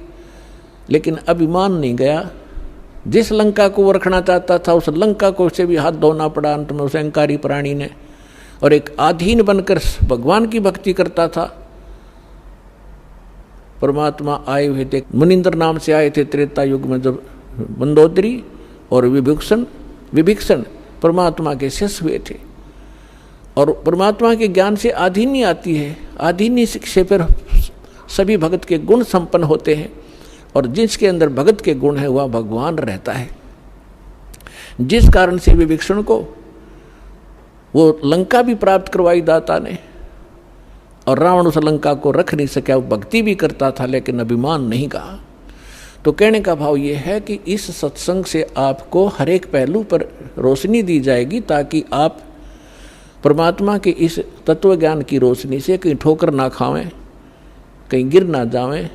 लेकिन अभिमान नहीं गया। जिस लंका को वो रखना चाहता था उस लंका को उसे भी हाथ धोना पड़ा अंत में उस अहंकारी प्राणी ने, और एक अधीन बनकर भगवान की भक्ति करता था। परमात्मा आए हुए थे, मुनिंद्र नाम से आए थे त्रेता युग में, जब मंदोदरी और विभीषण परमात्मा के शिष्य हुए थे। और परमात्मा के ज्ञान से आधीनी आती है, आधीनी शिक्षा पर सभी भगत के गुण संपन्न होते हैं, और जिसके अंदर भगत के गुण है वह भगवान रहता है। जिस कारण से विभीषण को वो लंका भी प्राप्त करवाई दाता ने, और रावण उस लंका को रख नहीं सका। वो भक्ति भी करता था लेकिन अभिमान नहीं कहा। तो कहने का भाव ये है कि इस सत्संग से आपको हर एक पहलू पर रोशनी दी जाएगी ताकि आप परमात्मा के इस तत्व ज्ञान की रोशनी से कहीं ठोकर ना खावें, कहीं गिर ना जावें,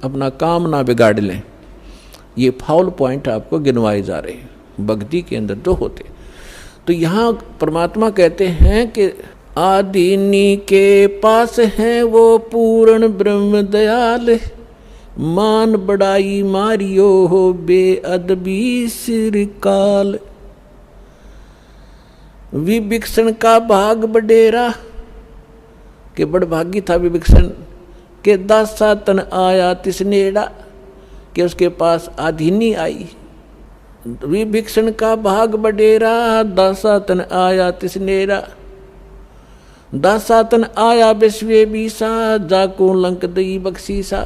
अपना काम ना बिगाड़ लें। ये फाउल पॉइंट आपको गिनवाए जा रहे हैं भक्ति के अंदर जो होते। तो यहाँ परमात्मा कहते हैं कि आदीनी के पास है वो पूर्ण ब्रह्म दयाल, मान बड़ाई मारियो हो बेअदबी सिरकाल। विभीषण का भाग बडेरा, के बड़भागी था विभीषण, कि दासा तन आया तिसनेड़ा, कि उसके पास आधीनी आई। विभीषण का भाग बडेरा, दासा तन आया तिसनेड़ा। दासा तन आया विश्वे बीसा, जाको लंक दई बख्शीसा।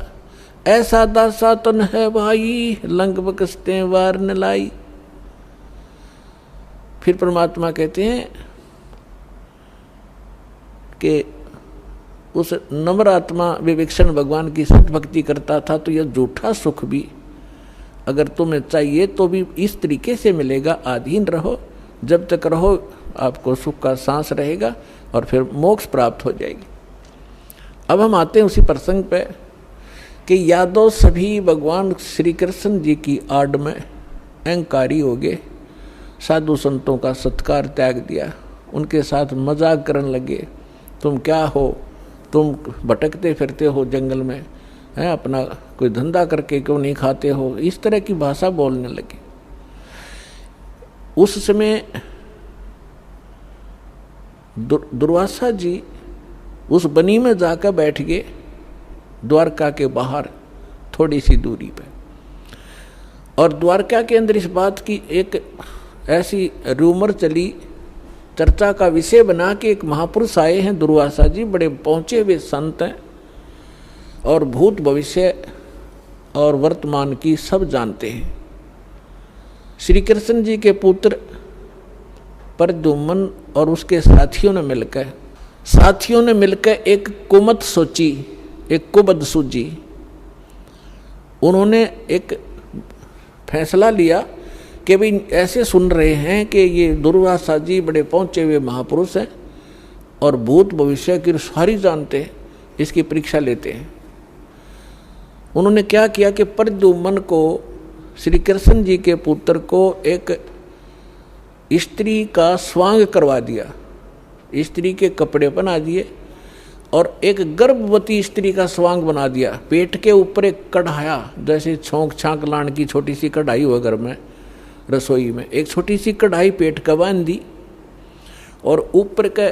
ऐसा दासा तन है भाई, लंक बख्शते वार न लाई। फिर परमात्मा कहते हैं कि उस नम्र आत्मा विभीषण भगवान की सत भक्ति करता था, तो यह झूठा सुख भी अगर तुम्हें चाहिए तो भी इस तरीके से मिलेगा। अधीन रहो, जब तक रहो आपको सुख का सांस रहेगा और फिर मोक्ष प्राप्त हो जाएगी। अब हम आते हैं उसी प्रसंग पे कि यादव सभी भगवान श्री कृष्ण जी की आड़ में अहंकारी हो गए, साधु संतों का सत्कार त्याग दिया, उनके साथ मजाक करने लगे। तुम क्या हो, तुम भटकते फिरते हो जंगल में, हैं अपना कोई धंधा करके क्यों नहीं खाते हो, इस तरह की भाषा बोलने लगे। उस समय दुर्वासा जी उस बनी में जाकर बैठ गए, द्वारका के बाहर थोड़ी सी दूरी पे। और द्वारका के अंदर इस बात की एक ऐसी रूमर चली, चर्चा का विषय बना कि एक महापुरुष आए हैं दुर्वासा जी, बड़े पहुंचे हुए संत हैं और भूत भविष्य और वर्तमान की सब जानते हैं। श्री कृष्ण जी के पुत्र प्रद्युम्न और उसके साथियों ने मिलकर एक कुमत सोची, एक कुबद सूझी। उन्होंने एक फैसला लिया कि भाई ऐसे सुन रहे हैं कि ये दुर्वासा जी बड़े पहुंचे हुए महापुरुष हैं और भूत भविष्य की सारी जानते हैं, इसकी परीक्षा लेते हैं। उन्होंने क्या किया कि प्रद्युम्न को, श्री कृष्ण जी के पुत्र को, एक स्त्री का स्वांग करवा दिया, स्त्री के कपड़े बना दिए और एक गर्भवती स्त्री का स्वांग बना दिया। पेट के ऊपर एक कढ़ाया, जैसे छोंक छांक लाने की छोटी सी कढ़ाई हुआ घर में रसोई में, एक छोटी सी कढ़ाई पेट का बांध दी और ऊपर का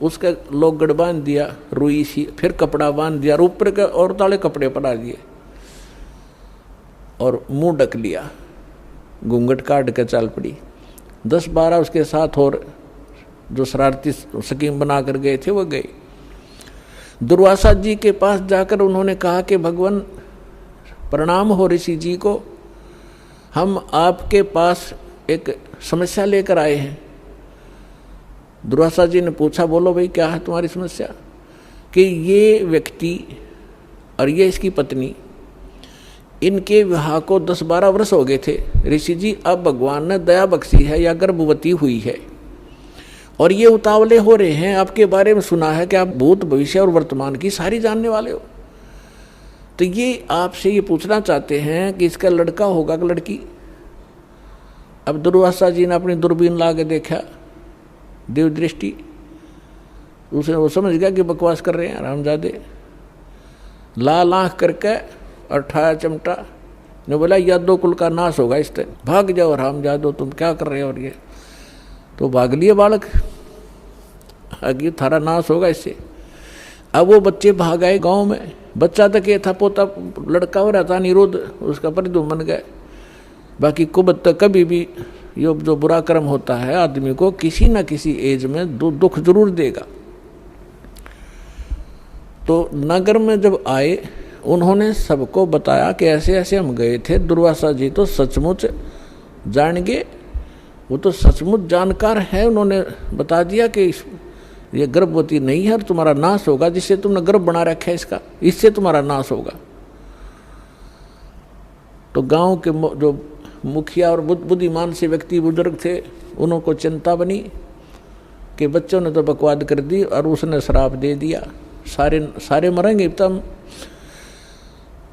उसका लोगड़ बांध दिया रुई सी, फिर कपड़ा बांध दिया और ऊपर के और ताले कपड़े पड़ा दिए और मुंह ढक लिया, घूंघट काट के चल पड़ी। 10-12 उसके साथ और जो शरारती स्कीम बना कर गए थे वो गए। दुर्वासा जी के पास जाकर उन्होंने कहा कि भगवान प्रणाम हो ऋषि जी को, हम आपके पास एक समस्या लेकर आए हैं। दुर्वासा जी ने पूछा, बोलो भाई क्या है तुम्हारी समस्या? कि ये व्यक्ति और ये इसकी पत्नी, इनके विवाह को 10-12 वर्ष हो गए थे ऋषि जी, अब भगवान ने दया बख्शी है या गर्भवती हुई है और ये उतावले हो रहे हैं। आपके बारे में सुना है कि आप भूत भविष्य और वर्तमान की सारी जानने वाले हो, तो ये आपसे ये पूछना चाहते हैं कि इसका लड़का होगा कि लड़की? अब दुर्वासा जी ने अपनी दूरबीन ला के देखा, देव दृष्टि, उसने वो समझ गया कि बकवास कर रहे हैं रामजादे। लाल आँख करके और ठाया चिमटा ने बोला, यादव कुल का नाश होगा इस टाइम, भाग जाओ रामजादो, तुम क्या कर रहे हो? और ये तो भाग लिए बालक, आगे थारा नाश होगा इससे। अब वो बच्चे भाग आए गांव में। बच्चा तक ये था, पोता लड़का हो रहा था, निरोध उसका प्रद्युम्न गए। बाकी कुबत तक कभी भी ये जो बुरा कर्म होता है आदमी को किसी न किसी एज में दुख जरूर देगा। तो नगर में जब आए उन्होंने सबको बताया कि ऐसे ऐसे हम गए थे। दुर्वासा जी तो सचमुच जान गए, वो तो सचमुच जानकार है। उन्होंने बता दिया कि ये गर्भवती नहीं है और तुम्हारा नाश होगा, जिससे तुमने गर्भ बना रखा है इसका, इससे तुम्हारा नाश होगा। तो गांव के जो मुखिया और बुद्धिमान से व्यक्ति बुजुर्ग थे, उनको चिंता बनी कि बच्चों ने तो बकवाद कर दी और उसने श्राप दे दिया, सारे मरेंगे तब।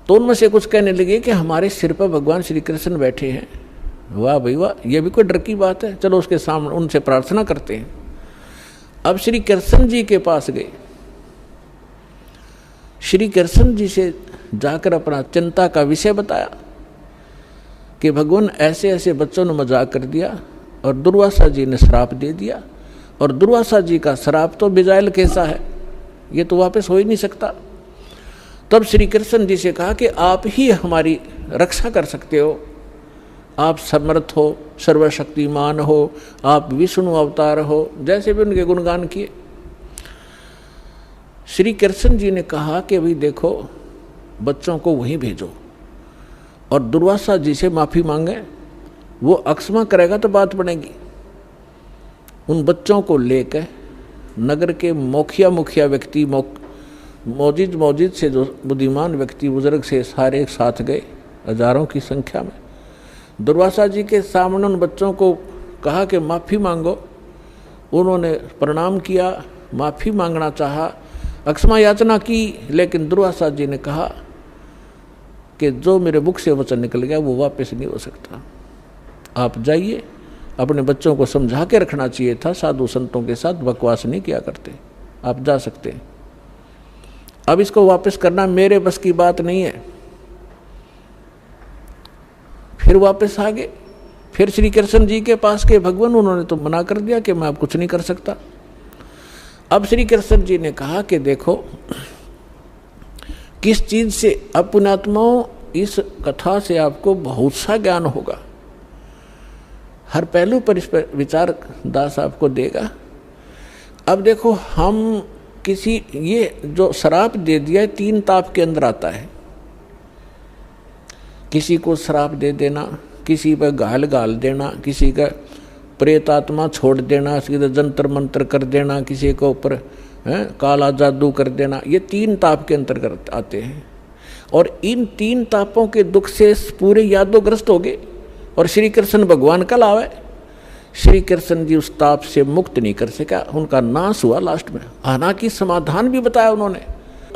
तो उनमें से कुछ कहने लगे कि हमारे सिर पर भगवान श्री कृष्ण बैठे हैं। वाह भाई वाह, यह भी कोई डर की बात है, चलो उसके सामने उनसे प्रार्थना करते हैं। अब श्री कृष्ण जी के पास गए, श्री कृष्ण जी से जाकर अपना चिंता का विषय बताया कि भगवान ऐसे ऐसे बच्चों ने मजाक कर दिया और दुर्वासा जी ने श्राप दे दिया, और दुर्वासा जी का श्राप तो बिजाइल कैसा है, ये तो वापस हो ही नहीं सकता। तब श्री कृष्ण जी से कहा कि आप ही हमारी रक्षा कर सकते हो, आप समर्थ हो, सर्वशक्तिमान हो, आप विष्णु अवतार हो, जैसे भी उनके गुणगान किए। श्री कृष्ण जी ने कहा कि भाई देखो, बच्चों को वहीं भेजो और दुर्वासा जी से माफ़ी मांगे, वो अक्षमा करेगा तो बात बनेगी। उन बच्चों को लेकर नगर के मुखिया व्यक्ति, मौजिद से जो बुद्धिमान व्यक्ति, बुजुर्ग से सारे एक साथ गए, हजारों की संख्या में। दुर्वासा जी के सामने उन बच्चों को कहा कि माफ़ी मांगो। उन्होंने प्रणाम किया, माफ़ी मांगना चाहा, अक्षमा याचना की, लेकिन दुर्वासा जी ने कहा कि जो मेरे मुख से वचन निकल गया वो वापस नहीं हो सकता। आप जाइए, अपने बच्चों को समझा के रखना चाहिए था, साधु संतों के साथ बकवास नहीं किया करते, आप जा सकते हैं। अब इसको वापस करना मेरे बस की बात नहीं है। फिर वापस आ गए, फिर श्री कृष्ण जी के पास के भगवान, उन्होंने तो मना कर दिया कि मैं अब कुछ नहीं कर सकता। अब श्री कृष्ण जी ने कहा कि देखो, किस चीज से, अपनात्माओं, इस कथा से आपको बहुत सा ज्ञान होगा, हर पहलू पर इस पर विचार दास आपको देगा। अब देखो, हम किसी, ये जो शराप दे दिया है 3 ताप के अंदर आता है। किसी को श्राप दे देना, किसी पर गाल देना, किसी का प्रेत आत्मा छोड़ देना, किसी का जंतर मंत्र कर देना, किसी के ऊपर काला जादू कर देना, ये 3 ताप के अंतर्गत आते हैं। और इन 3 तापों के दुख से पूरे यादोग्रस्त हो गए और श्री कृष्ण भगवान कल आवे। श्री कृष्ण जी उस ताप से मुक्त नहीं कर सका, उनका नाश हुआ लास्ट में। हालांकि समाधान भी बताया उन्होंने।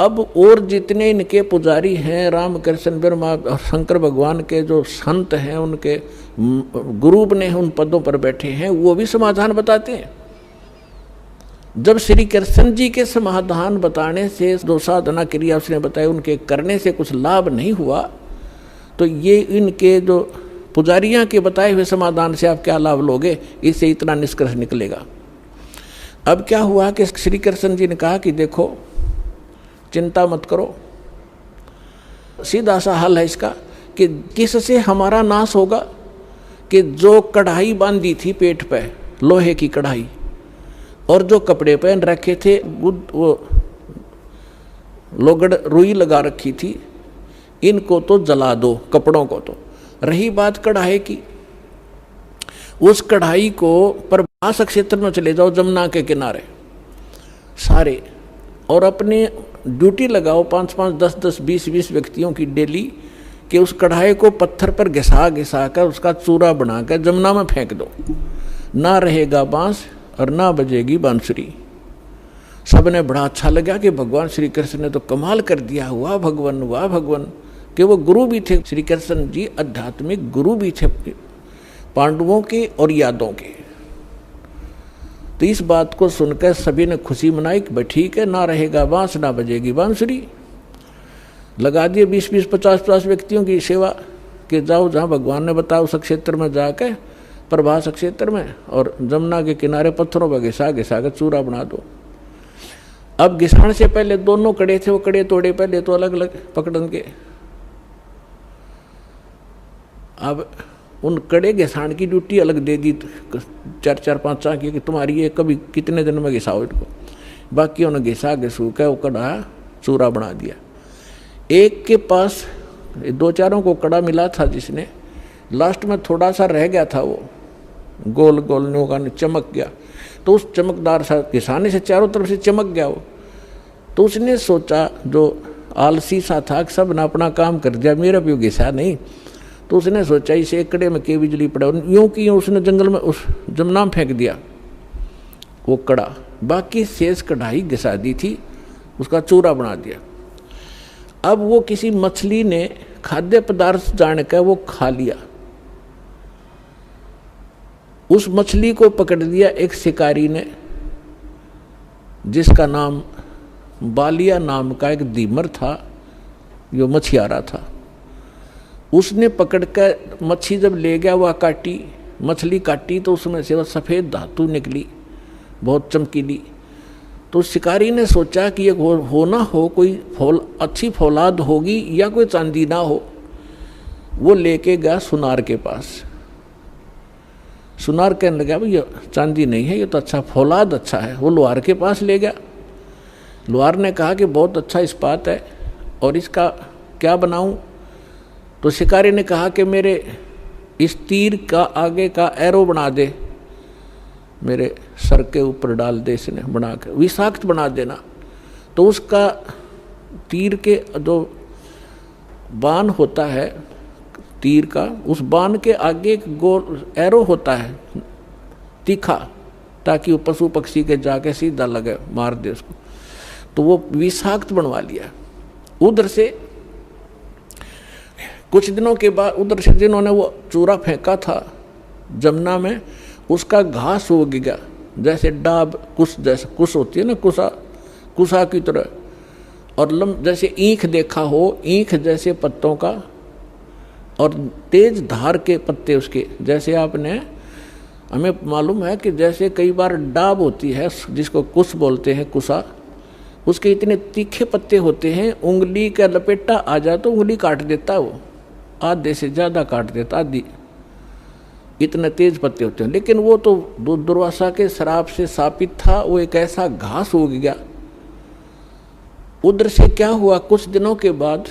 अब और जितने इनके पुजारी हैं, राम कृष्ण ब्रह्मा और शंकर भगवान के जो संत हैं, उनके गुरु ने उन पदों पर बैठे हैं, वो भी समाधान बताते हैं। जब श्री कृष्ण जी के समाधान बताने से, जो साधना क्रिया उसने बताई, उनके करने से कुछ लाभ नहीं हुआ, तो ये इनके जो पुजारियां के बताए हुए समाधान से आप क्या लाभ लोगे, इससे इतना निष्कर्ष निकलेगा। अब क्या हुआ कि श्री कृष्ण जी ने कहा कि देखो, चिंता मत करो, सीधा सा हल है इसका कि किससे हमारा नाश होगा, कि जो कढ़ाई बांधी थी पेट पे, लोहे की कढ़ाई, और जो कपड़े पहन रखे थे, वो लोगड़ रुई लगा रखी थी, इनको तो जला दो, कपड़ों को तो। रही बात कढ़ाई की, उस कढ़ाई को प्रभास क्षेत्र में चले जाओ, जमुना के किनारे सारे, और अपने ड्यूटी लगाओ 5-5, 10-10, 20-20 व्यक्तियों की डेली, कि उस कढ़ाई को पत्थर पर घिसा कर उसका चूरा बनाकर जमुना में फेंक दो। ना रहेगा बांस और ना बजेगी बांसुरी। सबने बड़ा अच्छा लगा कि भगवान श्री कृष्ण ने तो कमाल कर दिया, हुआ भगवान, वाह भगवान। कि वो गुरु भी थे, श्री कृष्ण जी आध्यात्मिक गुरु भी थे पांडवों के और यादवों के। तो इस बात को सुनकर सभी ने खुशी मनाई कि ठीक है, ना रहेगा बांस ना बजेगी बांसुरी। लगा दिए 20-20, 50-50 व्यक्तियों की सेवा कि जाओ जहाँ भगवान ने बताया उस क्षेत्र में जाकर, प्रभास क्षेत्र में, और जमुना के किनारे पत्थरों पर घिसा कर चूरा बना दो। अब घिसाने से पहले दोनों कड़े थे, वो कड़े तोड़े पहले तो अलग अलग पकड़न के। अब उन कड़े घिसाण की ड्यूटी अलग दे दी 4-4, 5 की, कि तुम्हारी ये कभी कितने दिन में घिसाओ इनको। बाकी उन्हें घिसू के वो कड़ा चूरा बना दिया। एक के पास 2-4 को कड़ा मिला था, जिसने लास्ट में थोड़ा सा रह गया था, वो गोल गोल नोका चमक गया, तो उस चमकदार सा घिसाने से चारों तरफ से चमक गया वो। तो उसने सोचा, जो आलसी सा था, सब ने अपना काम कर दिया, मेरा भी घिसा नहीं। तो उसने सोचा इसे कड़े में के बिजली पड़े, यूं की यूं उसने जंगल में उस जमुना में फेंक दिया वो कड़ा। बाकी शेष कढ़ाई घिसा दी थी, उसका चूरा बना दिया। अब वो किसी मछली ने खाद्य पदार्थ जानकर वो खा लिया। उस मछली को पकड़ दिया एक शिकारी ने, जिसका नाम बालिया नाम का एक दीमर था, जो मछियारा था। उसने पकड़कर मच्छी जब ले गया, वह काटी, मछली काटी, तो उसमें से वह सफ़ेद धातु निकली, बहुत चमकीली। तो शिकारी ने सोचा कि ये हो ना हो कोई अच्छी फौलाद होगी या कोई चांदी ना हो। वो लेके गया सुनार के पास। सुनार कहने लगा भाई ये चांदी नहीं है, ये तो अच्छा फौलाद अच्छा है। वो लोहार के पास ले गया। लोहार ने कहा कि बहुत अच्छा इस्पात है और इसका क्या बनाऊं? तो शिकारी ने कहा कि मेरे इस तीर का आगे का एरो बना दे, मेरे सर के ऊपर डाल दे, इसने बना के विषाक्त बना देना। तो उसका तीर के जो बाण होता है तीर का, उस बाण के आगे एक गोल एरो होता है तीखा, ताकि वो पशु पक्षी के जाके सीधा लगे, मार दे उसको। तो वो विषाक्त बनवा लिया। उधर से कुछ दिनों के बाद उधर से जिन्होंने वो चूरा फेंका था जमुना में, उसका घास उग गया, जैसे डाब कुश, जैसे कुश होती है ना, कुशा की तरह, और जैसे ईंख देखा हो, ईंख जैसे पत्तों का, और तेज धार के पत्ते उसके, जैसे आपने हमें मालूम है कि जैसे कई बार डाब होती है जिसको कुश बोलते हैं, कुशा, उसके इतने तीखे पत्ते होते हैं, उंगली का लपेटा आ जाए तो उंगली काट देता, वो आधे से ज़्यादा काट देता, आधी, इतने तेज पत्ते होते हैं। लेकिन वो तो दुर्वासा के श्राप से शापित था, वो एक ऐसा घास उग गया। उधर से क्या हुआ, कुछ दिनों के बाद,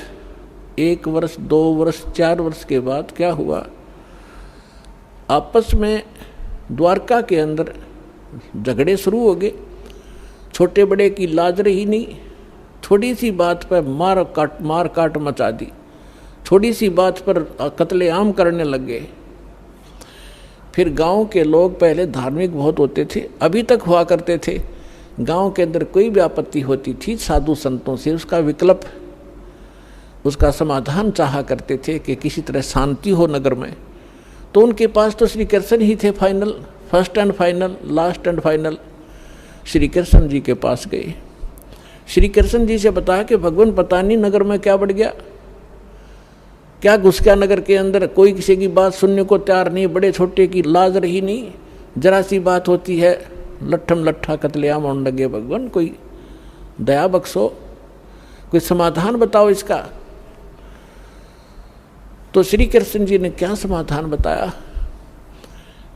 1 वर्ष 2 वर्ष 4 वर्ष के बाद क्या हुआ, आपस में द्वारका के अंदर झगड़े शुरू हो गए। छोटे बड़े की लाज रही नहीं, थोड़ी सी बात पर मार काट मचा दी, थोड़ी सी बात पर कत्लेआम करने लग गए। फिर गांव के लोग पहले धार्मिक बहुत होते थे, अभी तक हुआ करते थे। गांव के अंदर कोई भी आपत्ति होती थी, साधु संतों से उसका विकल्प, उसका समाधान चाहा करते थे कि किसी तरह शांति हो नगर में। तो उनके पास तो श्री कृष्ण ही थे final, first and final, last and final. Shri Krishna ji के पास गए। श्री कृष्ण जी से बताया कि भगवान पता नहीं नगर में क्या बढ़ गया, क्या घुस गया नगर के अंदर, कोई किसी की बात सुनने को तैयार नहीं, बड़े छोटे की लाज रही नहीं, जरा सी बात होती है लट्ठम लट्ठा कत्लेआम होने लगे। भगवान कोई दया बख्शो, कोई समाधान बताओ इसका। तो श्री कृष्ण जी ने क्या समाधान बताया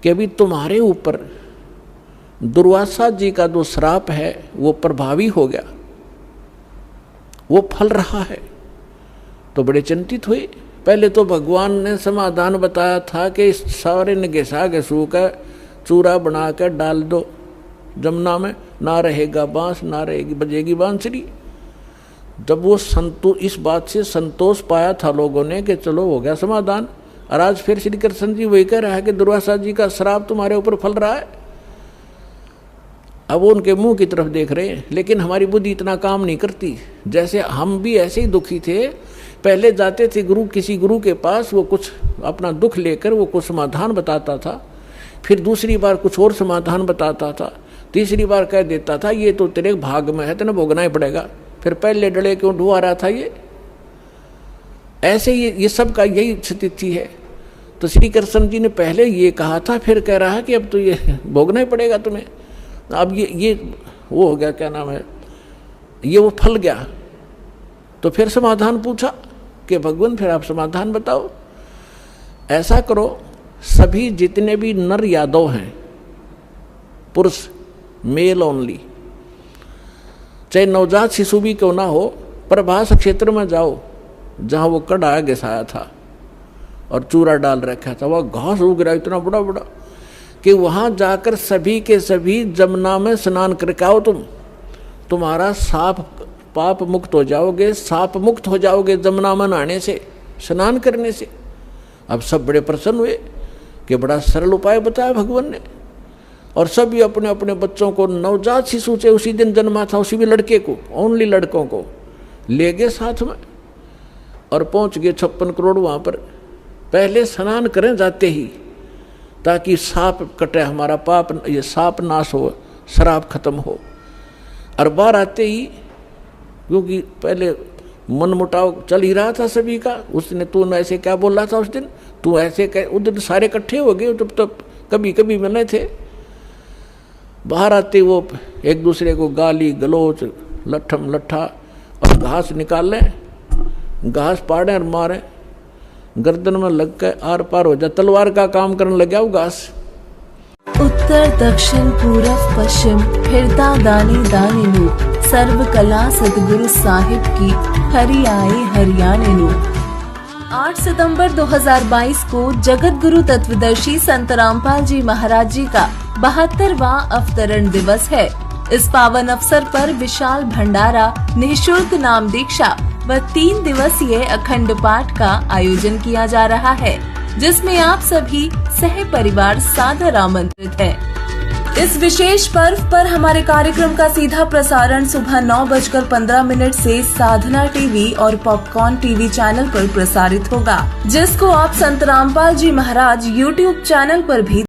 कि अभी तुम्हारे ऊपर दुर्वासा जी का जो श्राप है वो प्रभावी हो गया, वो फल रहा है। तो बड़े चिंतित हुए। पहले तो भगवान ने समाधान बताया था कि सारे ने घिसा घिसू कर चूरा बना कर डाल दो जमुना में, ना रहेगा बांस, ना रहेगी बजेगी बांसुरी। जब वो इस बात से संतोष पाया था लोगों ने कि चलो हो गया समाधान, और आज फिर श्री कृष्ण जी वही कह रहा है कि दुर्वासा जी का श्राप तुम्हारे ऊपर फल रहा है। अब वो उनके मुंह की तरफ देख रहे हैं, लेकिन हमारी बुद्धि इतना काम नहीं करती। जैसे हम भी ऐसे ही दुखी थे, पहले जाते थे किसी गुरु के पास, वो कुछ अपना दुख लेकर वो कुछ समाधान बताता था, फिर दूसरी बार कुछ और समाधान बताता था, तीसरी बार कह देता था ये तो तेरे भाग में है, तेने भोगना ही पड़ेगा। फिर पहले डले क्यों ढुआ रहा था ये। ऐसे ये सब का यही स्थिति है। तो श्री कृष्ण जी ने पहले ये कहा था, फिर कह रहा है कि अब तो ये भोगना ही पड़ेगा तुम्हें। अब ये वो हो गया, क्या नाम है, ये वो फल गया। तो फिर समाधान पूछा कि भगवान फिर आप समाधान बताओ। ऐसा करो, सभी जितने भी नर यादव हैं, पुरुष, मेल ओनली, चाहे नवजात शिशु भी क्यों ना हो, प्रभास क्षेत्र में जाओ जहाँ वो कड़ा घिसाया था और चूरा डाल रखा था, वह घास उग रहा इतना बड़ा बड़ा कि वहाँ जाकर सभी के सभी जमुना में स्नान करके आओ। तुम्हारा पाप मुक्त हो जाओगे, साप मुक्त हो जाओगे जमुना में नहाने से, स्नान करने से। अब सब बड़े प्रसन्न हुए कि बड़ा सरल उपाय बताया भगवान ने। और सभी अपने अपने बच्चों को, नवजात शिशु से उसी दिन जन्मा था उसी भी लड़के को, ओनली लड़कों को ले गए साथ में और पहुंच गए 56 करोड़ वहाँ पर। पहले स्नान करें जाते ही, ताकि साप कटे, हमारा पाप, ये साप नाश हो, शराब खत्म हो। और बाहर आते ही, क्योंकि पहले मन मुटाव चल ही रहा था सभी का, उसने तू ऐसे क्या बोल रहा था उस दिन, तू ऐसे उस दिन सारे इकट्ठे हो गए, तब कभी कभी मिले थे। बाहर आते वो एक दूसरे को गाली गलोच लट्ठम लट्ठा और घास निकाल लें, घास पाड़े और मारे, गर्दन में लग के आर पार हो जाए, तलवार का काम करने लग गया वो घास। उत्तर दक्षिण पूरब पश्चिम फिरता दानी दानी नु, सर्व कला सतगुरु साहिब की हरि आए हरियाणे नु। 8 सितंबर 2022 को जगत गुरु तत्वदर्शी संत रामपाल जी महाराज जी का 72वां अवतरण दिवस है। इस पावन अवसर पर विशाल भंडारा, निःशुल्क नाम दीक्षा व 3 दिवसीय अखंड पाठ का आयोजन किया जा रहा है, जिसमें आप सभी सह परिवार सादर आमंत्रित हैं। इस विशेष पर्व पर हमारे कार्यक्रम का सीधा प्रसारण सुबह 9:15 से साधना टीवी और पॉपकॉर्न टीवी चैनल पर प्रसारित होगा, जिसको आप संत रामपाल जी महाराज यूट्यूब चैनल पर भी